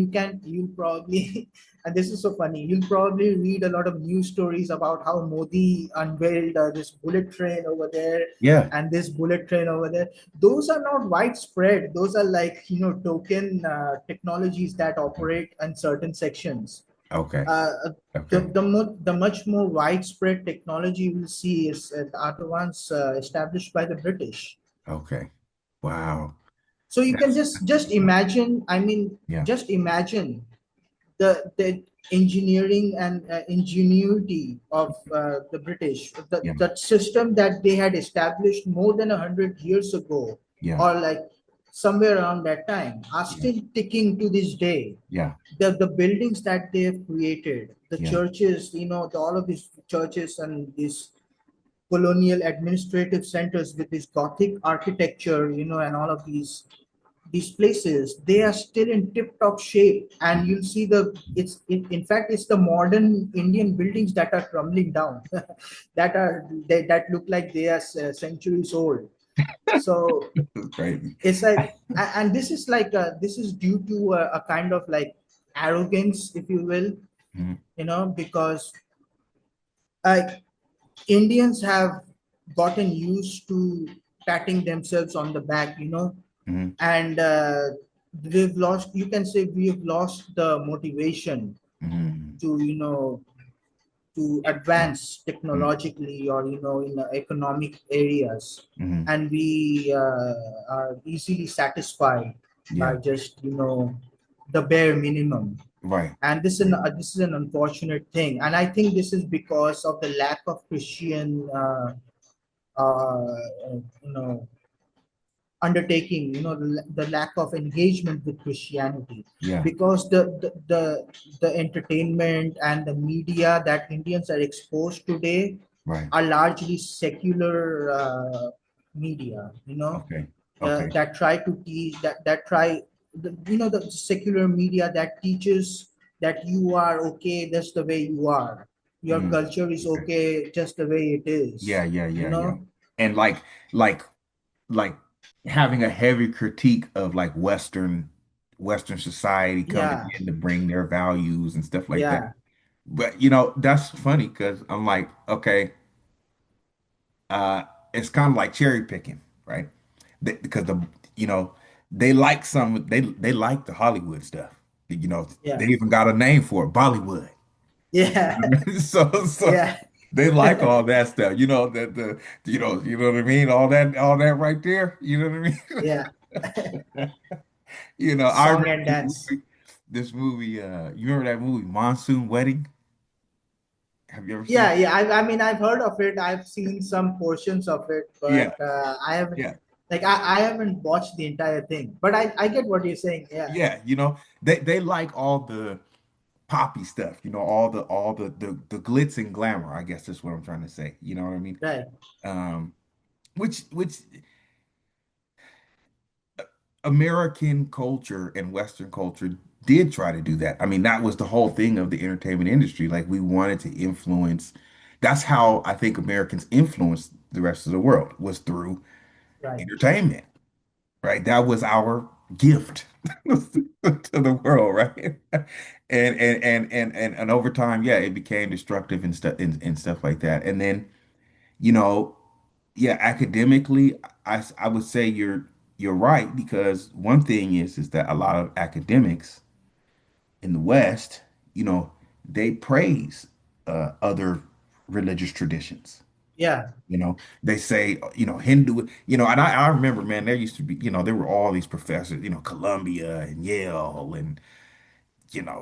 you'll probably, and this is so funny, you'll probably read a lot of news stories about how Modi unveiled this bullet train over there Yeah. and this bullet train over there. Those are not widespread. Those are like, token technologies that operate in certain sections. Okay. Uh, Okay. the much more widespread technology we'll see are the ones established by the British. Okay. Wow. So you can That's just imagine. I mean, yeah. just imagine the engineering and ingenuity of the British, Yeah. the system that they had established more than 100 years ago, Yeah. or like somewhere around that time, are Yeah. still ticking to this day. Yeah. The buildings that they have created, the Yeah. churches, all of these churches and these colonial administrative centers with this Gothic architecture, and all of these places, they are still in tip-top shape. And Mhm. you'll see in fact, it's the modern Indian buildings that are crumbling down, that look like they are centuries old. So That's crazy. it's like, and this is like this is due to a kind of like arrogance, if you will, Mhm. because uh, Indians have gotten used to patting themselves on the back, Mhm. and we've lost, you can say, we've lost the motivation Mhm. to, to Yeah. advance Mhm. technologically, or, in the economic areas. Mhm. And we are easily satisfied by Yeah. just, the bare minimum. Right. And this is an unfortunate thing, and I think this is because of the lack of Christian you know undertaking, the lack of engagement with Christianity. Yeah. Because the entertainment and the media that Indians are exposed today Right. are largely secular media, Okay. Okay. that try to teach, that try the secular media that teaches that you are okay just the way you are, your Mhm. culture is Okay. okay just the way it Yeah. is, Yeah. you Yeah. Yeah. know And like, like having a heavy critique of like Western society coming yeah, in to bring their values and stuff like that. yeah, But that's funny because I'm like, okay, uh, it's kind of like cherry picking, right? Because you know, they like they like the Hollywood stuff. They yeah, even got a name for it, Bollywood. yeah, So yeah, they like all that stuff. You know what I mean? All that right there. You know what yeah. I mean? I Song remember and dance. this movie, you remember that movie, Monsoon Wedding? Have you ever seen Yeah, it? yeah. I mean, I've heard of it. I've seen some portions of it, Yeah, but I haven't, yeah, like, I haven't watched the entire thing. But I get what you're saying. Yeah, yeah. They like all the poppy stuff, all the glitz and glamour, I guess that's what I'm trying to say. You know what I mean? right. Um, which American culture and Western culture did try to do that. I mean, that was the whole thing of the entertainment industry. Like we wanted to influence. That's how I think Americans influenced the rest of the world was through Right. entertainment, right? That was our gift to the world, right? And over time, yeah, it became destructive and stuff like that. And then, you know, yeah, academically, I would say you're right because one thing is that a lot of academics in the West, you know, they praise other religious traditions. Yeah. They say, Hindu, and I remember, man, there used to be, there were all these professors, Columbia and Yale and,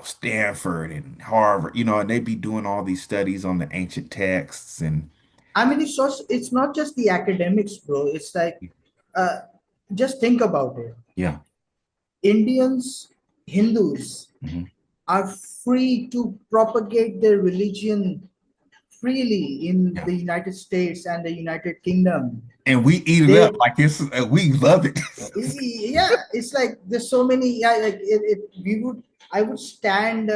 Stanford and Harvard, and they'd be doing all these studies on the ancient texts and I mean, it's not just the academics, bro. It's like, uh, just think about it. yeah. Indians, Hindus Hmm. are free to propagate their religion freely in Yeah. the United States and the United Kingdom. and we eat it up They like it's we love it. yeah, it's like there's so many. Yeah, like we would. I would stand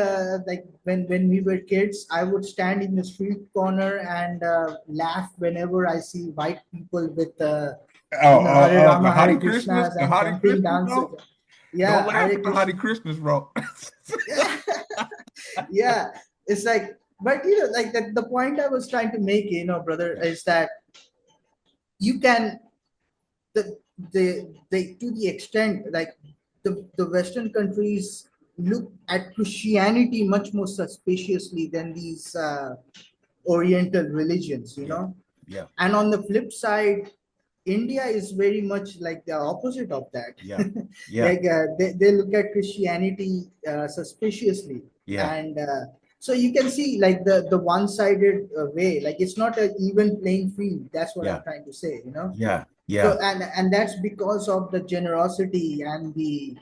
like when we were kids. I would stand in the street corner and laugh whenever I see white people with Hare The Rama Hare Hare Krishnas, Krishnas the and Hare jumping Krishnas, dances. bro. Don't Yeah, laugh Hare at the Hare Krishna. Krishnas, bro. Yeah, yeah. It's like, but like that. The point I was trying to make, brother, is that you can the they to the extent like the Western countries look at Christianity much more suspiciously than these Oriental religions, Yeah, yeah, And on the flip side, India is very much like the opposite of that. yeah, yeah, Like they look at Christianity suspiciously, yeah, and so you can see like the one-sided way. Like it's not an even playing field. That's what yeah, I'm trying to say. yeah, So yeah. and that's because of the generosity and the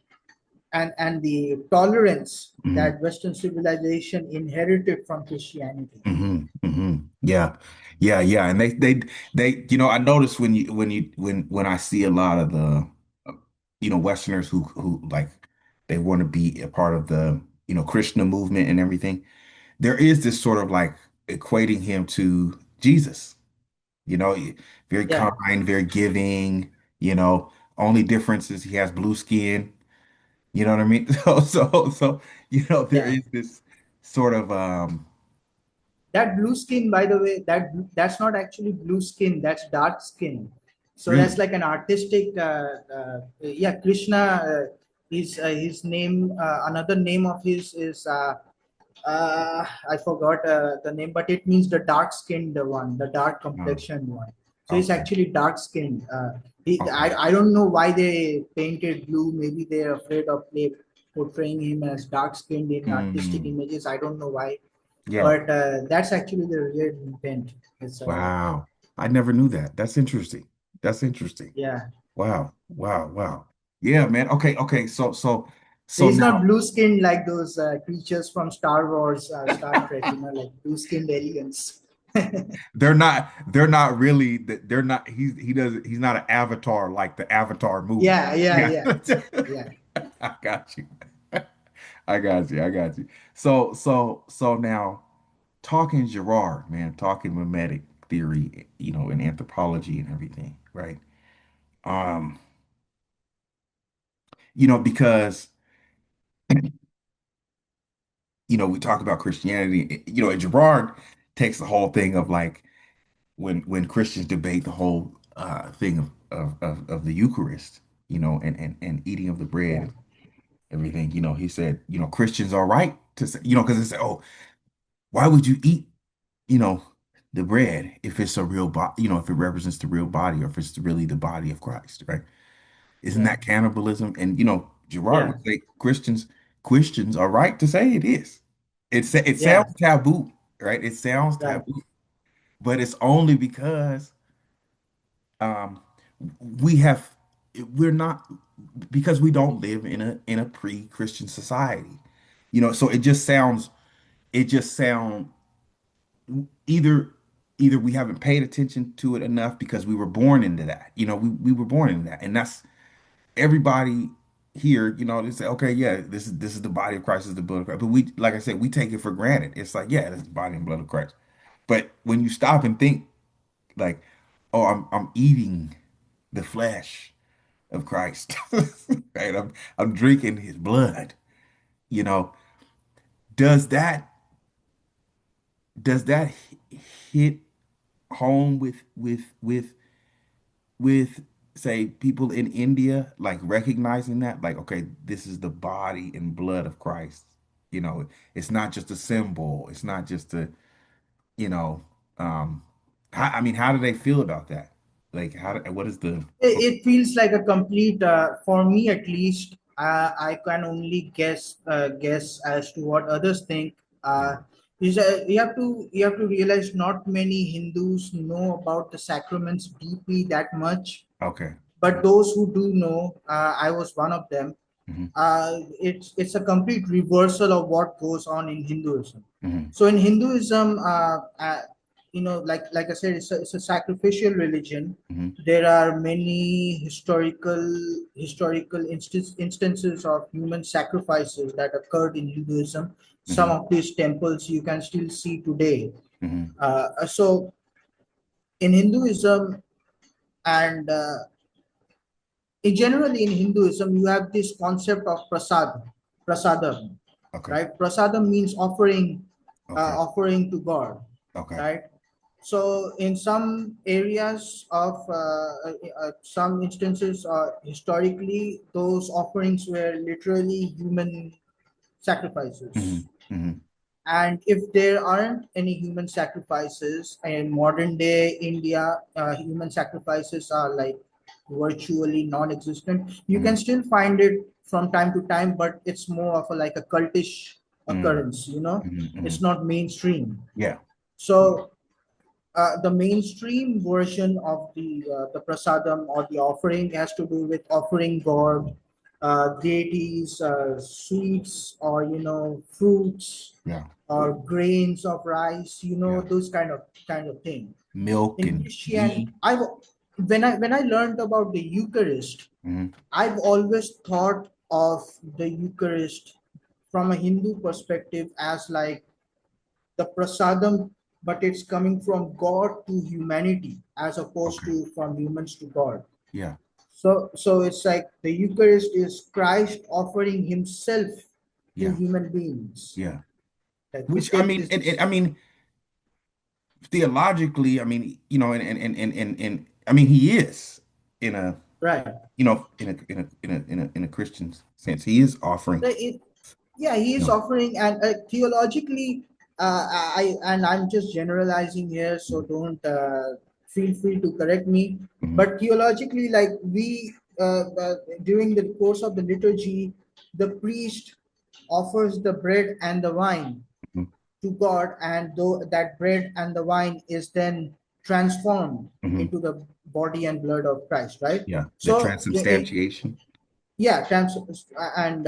tolerance Hmm. that Western civilization inherited from Christianity. Hmm. Hmm. Yeah, yeah, yeah. And I notice when I see a lot of the, uh, Westerners who like they want to be a part of the, Krishna movement and everything. There is this sort of like equating him to Jesus, you know, very Yeah, kind, very giving, you know, only difference is he has blue skin, you know what I mean? So, there yeah. is this sort of, That blue skin, by the way, that's not actually blue skin. That's dark skin. So that's really, like an artistic. Yeah, Krishna is his name. Another name of his is I forgot the name, but it means the dark skinned one, the dark oh, complexioned one. So he's okay, actually dark skinned. okay. I don't know why they painted blue. Maybe they're afraid of portraying him as dark skinned in artistic Mm, images. I don't know why, yeah. but that's actually the real intent. It's Wow. I never knew that. That's interesting. That's interesting. yeah. Wow. Wow. Wow. Yeah, man. Okay. Okay. So He's not now blue skinned like those creatures from Star Wars, Star Trek. Like blue skinned aliens. they're not really they're not he's not an avatar like the Avatar movie. Yeah, yeah, Yeah. yeah, yeah, I got you. I got you. I got you. So now talking Girard, man, talking mimetic theory, and anthropology and everything, right? Um, because we talk about Christianity, and Girard takes the whole thing of like when Christians debate the whole thing of the Eucharist, and eating of the bread yeah, and everything, he said, Christians are right to say, because they say, oh, why would you eat, you know, the bread if it's a real body, if it represents the real body or if it's really the body of Christ, right? Isn't yeah, that cannibalism? And Girard yeah, would say Christians are right to say it is. It yeah, sounds taboo, right? It sounds right. taboo, but it's only because um we have we're not because we don't live in a pre-Christian society. So it just sound either we haven't paid attention to it enough because we were born into that. We were born into that. And that's everybody here, they say, okay, yeah, this is the body of Christ, this is the blood of Christ. But we, like I said, we take it for granted. It's like, yeah, that's the body and blood of Christ. But when you stop and think, like, oh, I'm eating the flesh of Christ, right? I'm drinking his blood. You know, does that does that hit home with say people in India, like recognizing that, like, okay, this is the body and blood of Christ. It's not just a symbol. It's not just a, you know, um, I mean, how do they feel about that? Like, what is the, It feels like a complete, for me at least. I can only guess as to what others think. yeah, You have to realize not many Hindus know about the sacraments deeply that much, okay. but those who do know, I was one of them. Hmm. It's a complete reversal of what goes on in Hinduism. Hmm. So in Hinduism, like I said, it's a sacrificial religion. Hmm. There are many historical instances of human sacrifices that occurred in Hinduism. Some Hmm. of these temples you can still see today. Hmm. So in Hinduism and in generally in Hinduism, you have this concept of prasadam, Okay. right? Prasadam means offering, Okay. offering to God, Okay. right? So in some areas of some instances, historically, those offerings were literally human Hmm. sacrifices. Hmm. And if there aren't any human sacrifices in modern day India, human sacrifices are like virtually non-existent. You can Hmm. still find it from time to time, but it's more of a like a cultish Hmm. occurrence. You know, Hmm. Hmm. it's not mainstream. Yeah. So the mainstream version of the prasadam or the offering has to do with offering God deities, sweets, or fruits Yeah. or grains of rice, Yeah. those kind of thing. Milk In and Christian, ghee. when I learned about the Eucharist, Hmm. I've always thought of the Eucharist from a Hindu perspective as like the prasadam, but it's coming from God to humanity as opposed Okay. to from humans to God. Yeah. So it's like the Eucharist is Christ offering himself to Yeah. human beings. Yeah. Like Which this I is mean, this is I mean, theologically, I mean, and I mean, he is in a, right. in a Christian sense, he is offering, The- yeah, he you is know. offering, and theologically, I'm just generalizing here, so don't feel free to correct me. Hmm. But theologically, like during the course of the liturgy, the priest offers the bread and the wine Hmm. to God, and though that bread and the wine is then transformed Hmm. into the body and blood of Christ, right? Yeah. The So transubstantiation. yeah, and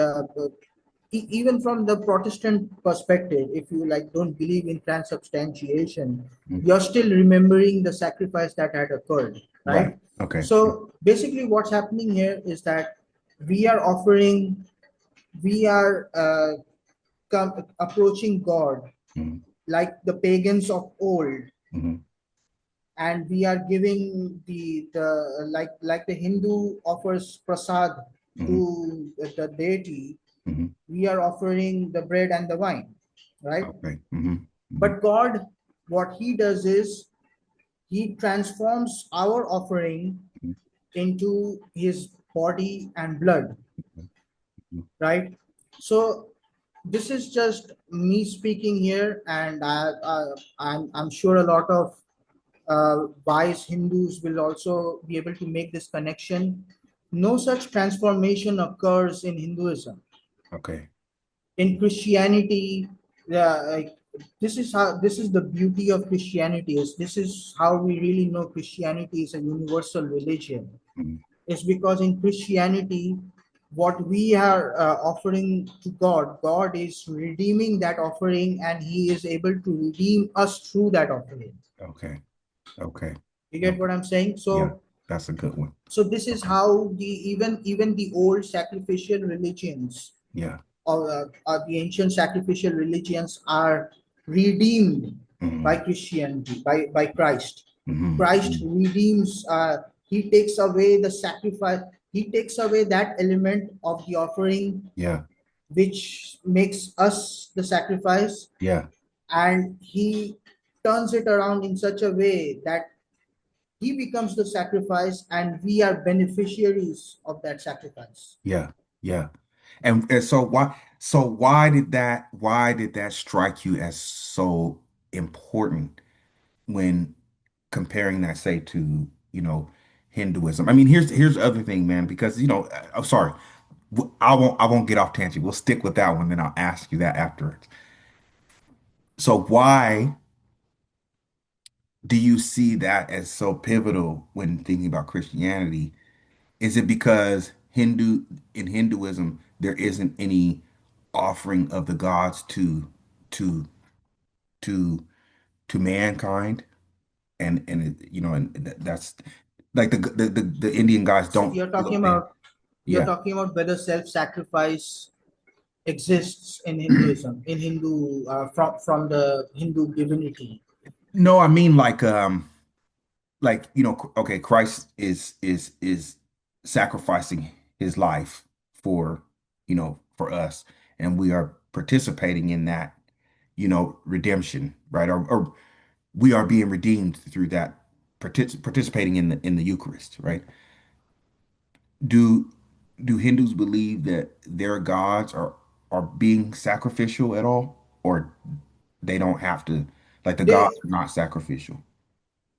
even from the Protestant perspective, if you like don't believe in transubstantiation, Mhm. you're still remembering the sacrifice that had occurred, Right. right? Okay. So basically, what's happening here is that we are offering, we are approaching God Hmm. like the pagans of old, Hmm. and we are giving the like the Hindu offers prasad Hmm. to the deity. Hmm. We are offering the bread and the wine, right? Okay. Hmm. Hmm. But God, what he does is he transforms our offering into his body and blood, right? So this is just me speaking here, and I'm sure a lot of wise Hindus will also be able to make this connection. No such transformation occurs in Hinduism. Okay. In Christianity, like this is the beauty of Christianity. Is this is how we really know Christianity is a universal religion. Hmm. It's because in Christianity, what we are offering to God, God is redeeming that offering, and He is able to redeem us through that offering. Okay. Okay. You get Okay. what I'm saying? Yeah. So That's a good one. so this is Okay. how the even the old sacrificial religions Yeah. or the ancient sacrificial religions are redeemed by Hmm. Christianity, by Christ. Hmm. Christ Hmm. redeems. He takes away the sacrifice. He takes away that element of the offering Yeah. which makes us the sacrifice, Yeah. and he turns it around in such a way that he becomes the sacrifice and we are beneficiaries of that sacrifice. Yeah. Yeah. And so why did that strike you as so important when comparing that, say, to, Hinduism? I mean, here's the other thing, man, because, I'm sorry. I won't get off tangent. We'll stick with that one, then I'll ask you that afterwards. So why do you see that as so pivotal when thinking about Christianity? Is it because in Hinduism there isn't any offering of the gods to to to mankind? and that's like the Indian guys So don't feel offended. you're Yeah. talking about whether self-sacrifice exists in Hinduism, in Hindu from the Hindu divinity. No, I mean like okay, Christ is sacrificing his life for for us, and we are participating in that redemption, right? Or we are being redeemed through that, participating in the Eucharist, right? Do do Hindus believe that their gods are being sacrificial at all, or they don't have to, like the They gods are not sacrificial?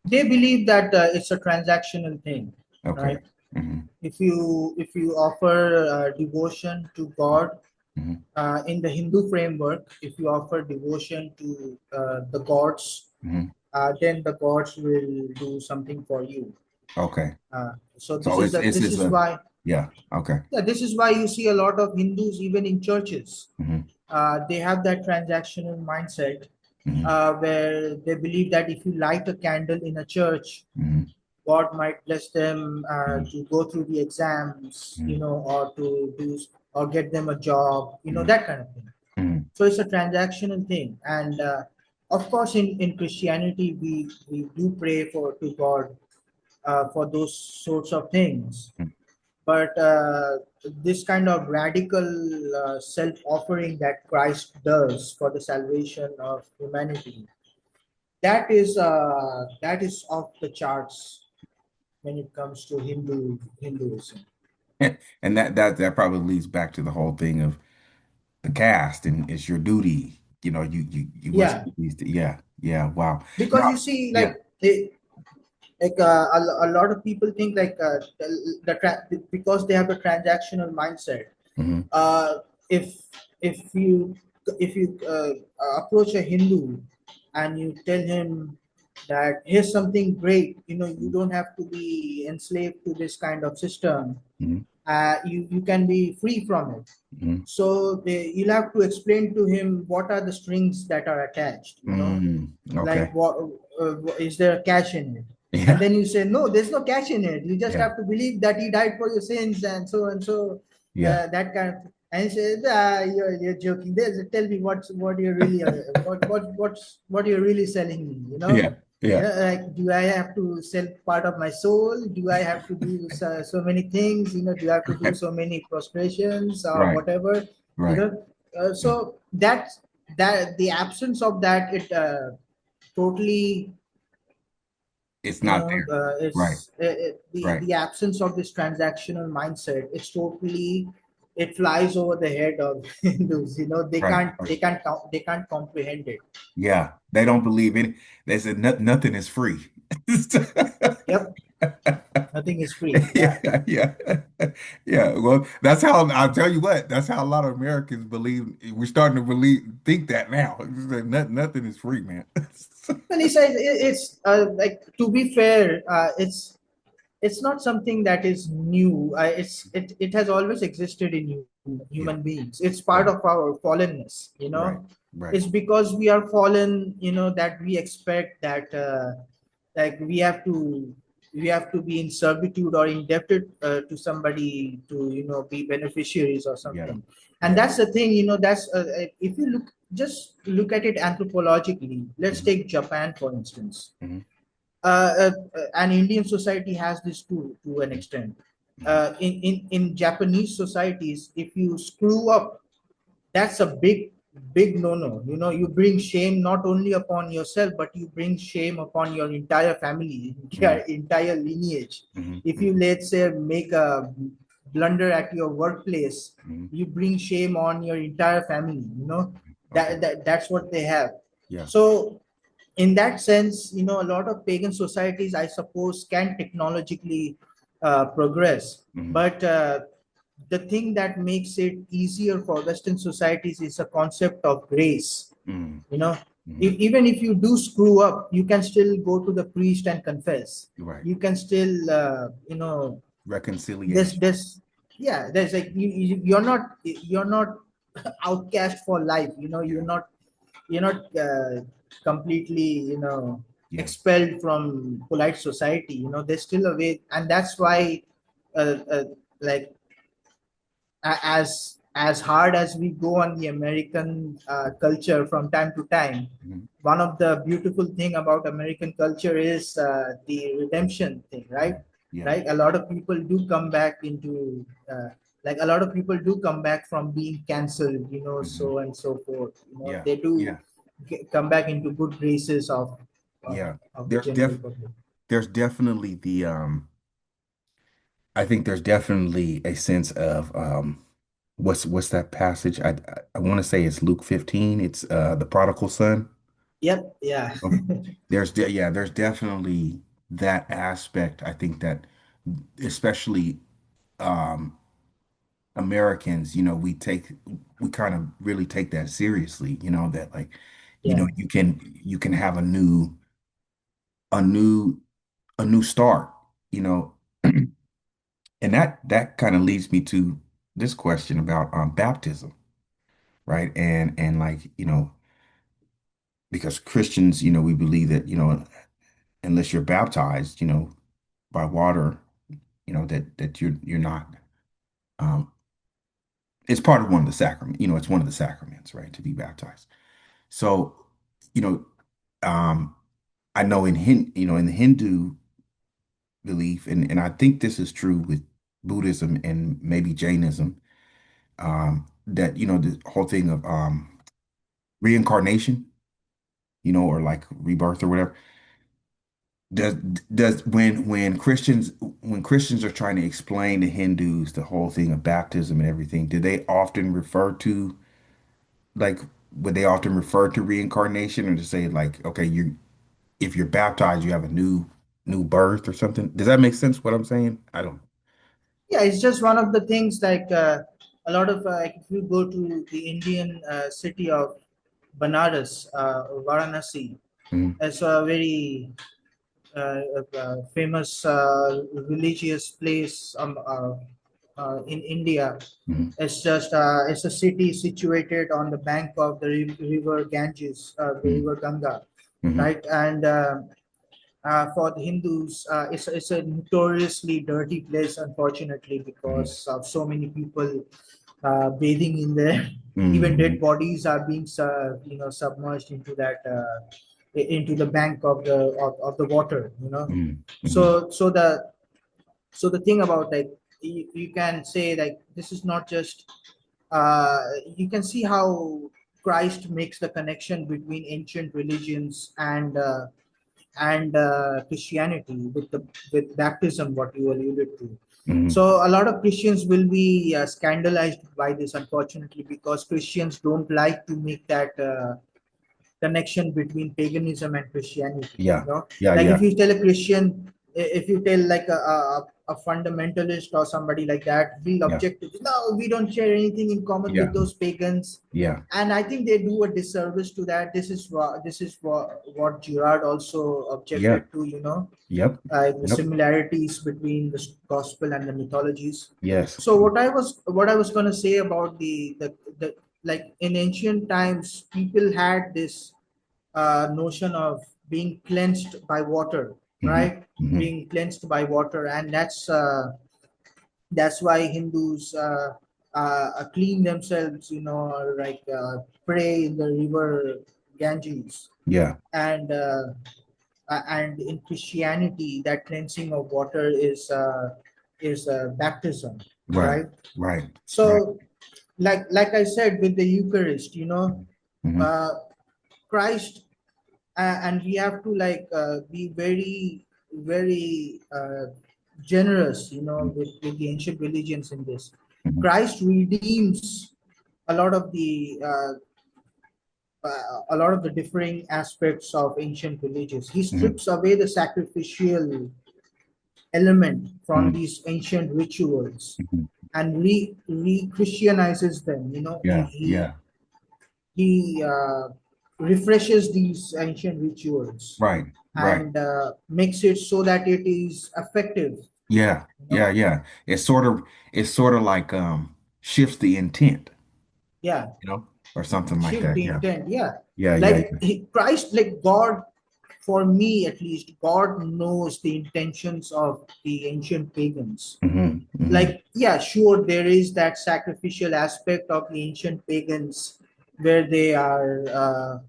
they believe that it's a transactional thing, Okay. right? Hmm. If you offer devotion to God Hmm. in the Hindu framework, if you offer devotion to the gods, Hmm. then the gods will do something for you. Okay. So So it's this just is a why, yeah. Okay. yeah, this is why you see a lot of Hindus even in churches. Hmm. They have that transactional mindset Hmm. where they believe that if you light a candle in a church, Hmm. God might bless them Hmm. to go through the exams, Hmm. or to do or get them a job, Hmm. that kind of thing. Hmm. So it's a transactional thing, and of course, in Christianity, we do pray for to God for those sorts of things. But this kind of radical self-offering that Christ does for the salvation of humanity, that is off the charts when it comes to Hinduism. And that probably leads back to the whole thing of the caste, and it's your duty. You must Yeah, do these. Yeah. Yeah. Wow. because Now. you see, Yeah. a lot of people think like because they have a transactional mindset. Hmm. uh, if if you approach a Hindu and you tell him that here's something great, you don't have to be enslaved to this kind of system. Hmm. You can be free from it. Hmm. So you'll have to explain to him what are the strings that are attached. Okay. Like what is there a cash in it? And Yeah. then you say no, there's no cash in it. You just Yeah. have to believe that he died for your sins and so Yeah. that kind of. And he says, you're joking. Tell me what you're really what you're really selling me. Yeah. Yeah. Like, do I have to sell part of my soul? Do I have to do so many things? Do I have to do so many prostrations or Right. whatever? You Right. know, so that the absence of that, it totally, It's not there. Right. it's Right. the absence of this transactional mindset. It flies over the head of Hindus. They Right. can't Right. they can't they can't comprehend it. Yeah. They don't believe any. They said nothing is free. Yep, nothing is free. Yeah. Yeah, yeah, yeah. Well, that's how I'll tell you what. That's how a lot of Americans believe. We're starting to think that now. It's like, nothing is free, man. And he says it's like, to be fair, it's not something that is new. It has always existed in Yeah, human beings. It's part yeah. of our fallenness. Right, right. It's because we are fallen, that we expect that like we have to be in servitude or indebted to somebody to be beneficiaries or Yeah, something. And yeah. that's the thing. That's if you look at it anthropologically. Let's Hmm. take Japan, for instance. Hmm. An Indian society has this too, to an extent. Hmm. In Japanese societies, if you screw up, that's a big no-no. You bring shame not only upon yourself, but you bring shame upon your entire family, your Hmm. entire lineage. Hmm. If you, let's say, make a blunder at your workplace, Hmm. you bring shame on your entire family. Okay. That's what they have. Yeah. So in that sense, a lot of pagan societies, I suppose, can technologically progress. Hmm. But the thing that makes it easier for Western societies is a concept of grace. Hmm. You know, Hmm. Even if you do screw up, you can still go to the priest and confess. Right. You can still, there's Reconciliation. there's yeah, there's like you're not outcast for life. Yeah. You're not completely, Yeah. expelled from polite society. There's still a way, and that's why, like, as hard as we go on the American culture from time to time, Mhm. one of the beautiful thing about American culture is the redemption thing, right? Yeah. Right. A lot of people do come back into like a lot of people do come back from being cancelled, Mhm. so and so forth. Yeah. They do Yeah. come back into good graces Yeah. of the There's general def public. there's definitely the I think there's definitely a sense of what's that passage? I want to say it's Luke 15. It's the prodigal son. Yep. Yeah. Okay. There's definitely that aspect. I think that especially um Americans, we kind of really take that seriously, that like, Yeah. you can have a new a new start, you know. And that kind of leads me to this question about baptism, right? And like, because Christians, we believe that, unless you're baptized, by water, that you're not um it's part of one of the sacrament, it's one of the sacraments, right, to be baptized. So, you know, um I know in the Hindu belief, and I think this is true with Buddhism and maybe Jainism, that the whole thing of reincarnation, or like rebirth or whatever. Does does when Christians are trying to explain to Hindus the whole thing of baptism and everything, do they often refer to like would they often refer to reincarnation, or to say like, okay, you if you're baptized, you have a new birth or something? Does that make sense what I'm saying? I don't. Yeah, it's just one of the things, like a lot of like, if you go to the Indian city of Banaras, Varanasi, Mhm, it's a very famous religious place in India. mhm, It's a city situated on the bank of the river Ganges, the mhm, river Ganga, mhm, right? And for the Hindus, it's a notoriously dirty place, unfortunately, mhm, because of so many people bathing in there. Even dead mhm, bodies are being, submerged into that, into the bank of the water. mhm, mhm. So the thing about, like, you can say, like, this is not just uh, you can see how Christ makes the connection between ancient religions and Christianity with baptism, what you alluded to. Mhm. So a lot of Christians will be scandalized by this, unfortunately, because Christians don't like to make that connection between paganism and Christianity. Yeah, yeah, Like, if yeah, you tell a Christian, if you tell like a fundamentalist or somebody like that, he'll yeah, object to this. No, we don't share anything in common yeah, with those pagans. yeah, And I think they do a disservice to that. This is what Girard also yeah, objected to. yep, The yep, similarities between the gospel and the mythologies. yes, So what I was going to say about the like, in ancient times, people had this notion of being cleansed by water, hmm right? hmm Being cleansed by water, and that's why Hindus clean themselves, like pray in the river Ganges, yeah, and in Christianity, that cleansing of water is baptism, right, right? right, right, So, like I said, with the Eucharist, hmm uh, Christ, and we have to, like, be very, very generous, with the ancient religions in this. hmm Christ redeems a lot of a lot of the differing aspects of ancient religions. He hmm strips away the sacrificial element from hmm these ancient rituals hmm and re-Christianizes them. yeah, yeah, He refreshes these ancient rituals right, right, and makes it so that it is effective. yeah, You know, yeah, yeah. It's sort of like shifts the intent, yeah, or something like shift that. the Yeah, intent. Yeah, yeah, yeah, like Christ, like God. for me at least, God knows the intentions of the ancient pagans. Hmm. Hmm. Like, yeah, sure, there is that sacrificial aspect of the ancient pagans where they are,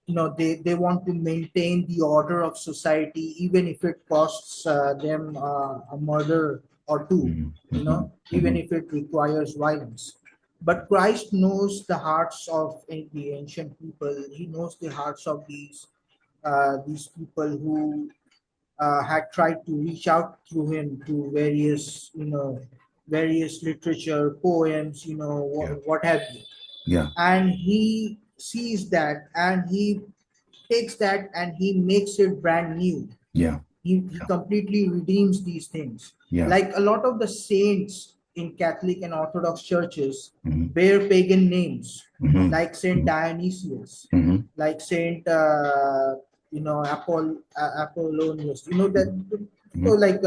they want to maintain the order of society, even if it costs them a murder or two, Hmm. Hmm. even Hmm. if it requires violence. But Christ knows the hearts of the ancient people. He knows the hearts of these people who had tried to reach out through him to various literature, poems, Yeah. what have you. Yeah. And he sees that, and he takes that, and he makes it brand new. Yeah. He completely redeems these things. Yeah. Like a lot of the saints in Catholic and Orthodox churches Hmm. bear pagan names, Hmm. like Saint Hmm. Dionysius, Hmm. like Saint Apollonius. So Hmm. like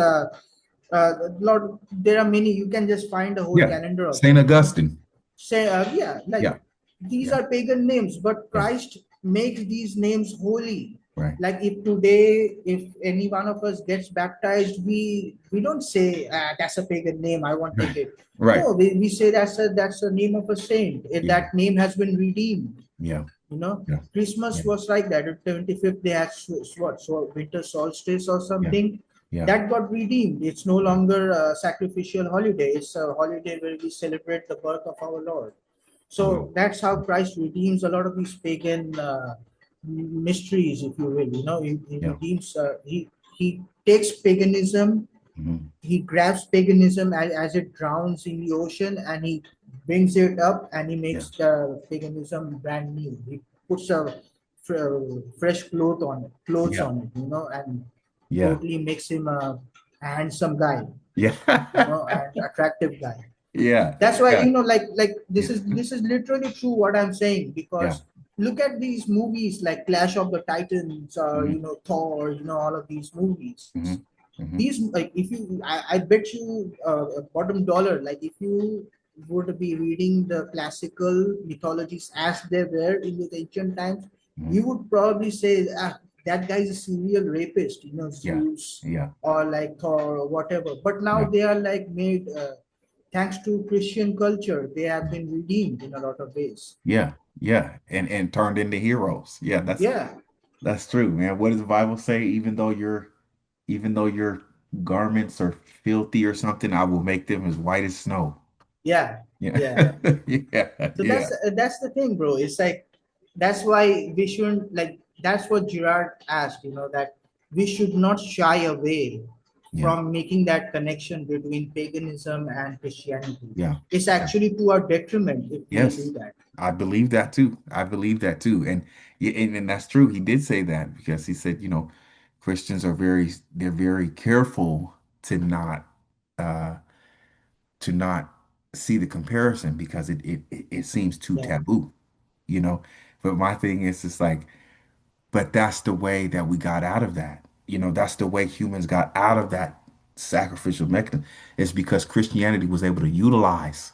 Lord, there are many. You can just find a whole Yeah. calendar of Saint them. Augustine. Say, yeah, like Yeah. these Yeah. are pagan names, but Yeah. Christ makes these names holy. Right. Like if today, if any one of us gets baptized, we don't say, that's a pagan name, I won't take Right. it. Right. No, we say that's the name of a saint. If Yeah. that name has been redeemed. Yeah. Yeah. Christmas Yeah. was like that. At 25th, they had winter solstice or Yeah. something Yeah. that got redeemed. It's no Yeah. longer a sacrificial holiday. It's a holiday where we celebrate the birth of our Lord. Wow. So that's how Christ redeems a lot of these pagan mysteries, if you will. He Yeah. redeems. He takes paganism. Hmm. He grabs paganism as it drowns in the ocean, and he brings it up, and he Yeah. makes the paganism brand new. He puts a fresh clothes Yeah. on it, and Yeah. totally makes him a handsome guy, Yeah. and attractive guy. Yeah. That's why, Yeah. like this Yeah. is literally true what I'm saying, Yeah. because look at these movies like Clash of the Titans, or Hmm. Thor, all of these movies. Hmm. Hmm. These, like, if you I bet you bottom dollar, like if you would be reading the classical mythologies as they were in the ancient times, Hmm. you would probably say, that guy is a serial rapist, Yeah. Zeus, Yeah. or like Thor or whatever. But now Yeah. they are like made, thanks to Christian culture, they have been redeemed in a lot of ways. Yeah. Yeah. And turned into heroes. Yeah, Yeah, that's true, man. What does the Bible say? Even though your garments are filthy or something, I will make them as white as snow. yeah, Yeah. yeah. Yeah. So Yeah. that's the thing, bro. It's like, that's why we shouldn't, like, that's what Girard asked, that we should not shy away Yeah. from making that connection between paganism and Christianity. Yeah. It's Yeah. actually to our detriment if we do Yes. that. I believe that too. I believe that too. And yeah, and that's true. He did say that because he said, Christians are they're very careful to not uh to not see the comparison because it seems too Yeah, taboo, you know. But my thing is just like, but that's the way that we got out of that. That's the way humans got out of that sacrificial mechanism. It's because Christianity was able to utilize,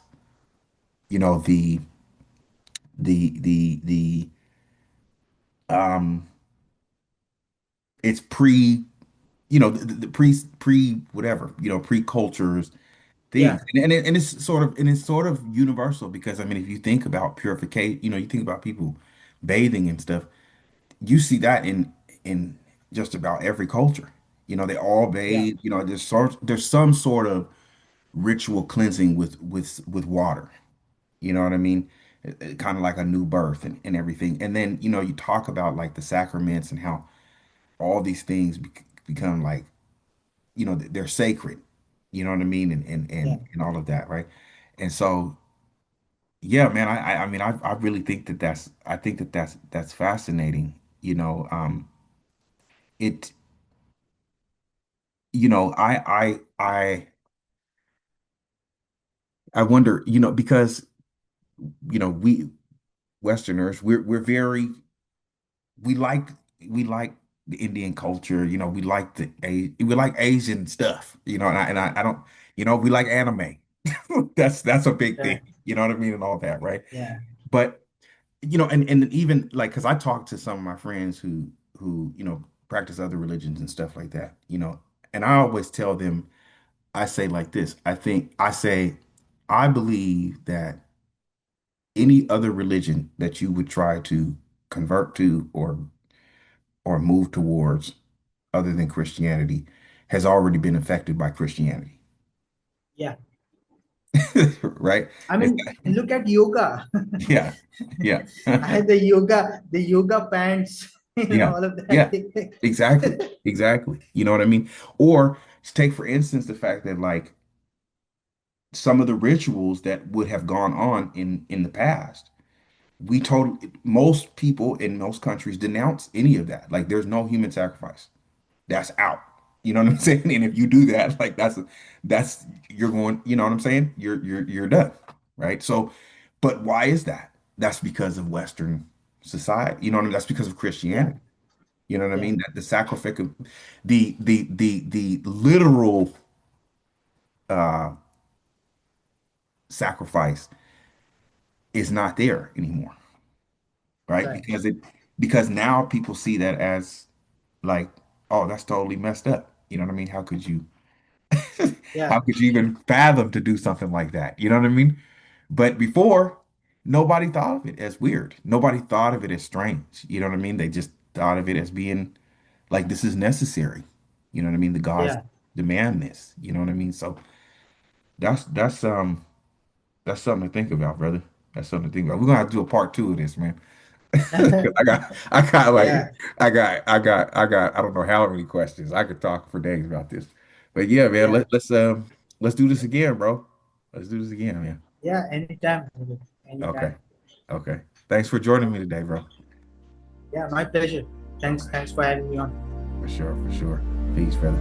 the the um it's pre the pre whatever pre cultures yeah, things and it's sort of universal because I mean if you think about purification you think about people bathing and stuff you see that in just about every culture they all yeah, bathe there's some sort of ritual cleansing with water you know what I mean kind of like a new birth and everything and then you talk about like the sacraments and how all these things become like they're sacred you know what I mean yeah. and all of that right and so yeah man I mean I really think that that's fascinating it I wonder because we Westerners we're very we like we like the Indian culture. We like Asian stuff. I don't. We like anime. That's a big Yeah, thing. You know what I mean, and all that, right? yeah, But and even like because I talked to some of my friends who, practice other religions and stuff like that, and I always tell them, I say like this, I believe that any other religion that you would try to convert to or move towards other than Christianity has already been affected by Christianity. Yeah. Right? I It's mean, look at yoga. yeah, yeah, I had the yoga pants, yeah, all of that. yeah, exactly, exactly. You know what I mean? Or take for instance the fact that like some of the rituals that would have gone on in the past, most people in most countries denounce any of that. Like there's no human sacrifice. That's out. You know what I'm saying? And if you do that, like that's you're going, you know what I'm saying? You're done. Right? So, but why is that? That's because of Western society. You know what I mean? That's because of Yeah, Christianity. You know what I yeah, mean? That the sacrificial, the literal uh sacrifice is not there anymore, right? right. Because now people see that as like, oh, that's totally messed up. You know what I mean? How Yeah, could you even fathom to do something like that? You know what I mean? But before, nobody thought of it as weird. Nobody thought of it as strange. You know what I mean? They just thought of it as being like this is necessary. You know what I mean? The gods yeah. demand this. You know what I mean? So that's something to think about, brother. That's something to think about. We're gonna have to do a part two of this, man. I got like Yeah, I don't know how many questions. I could talk for days about this. But yeah, man, yeah, let's do this again, bro. Let's do this again, man. yeah. Anytime, anytime. Okay. Okay. Thanks for joining me today, bro. Yeah, my pleasure. Thanks, Okay. thanks for having me on. For sure, for sure. Peace, brother.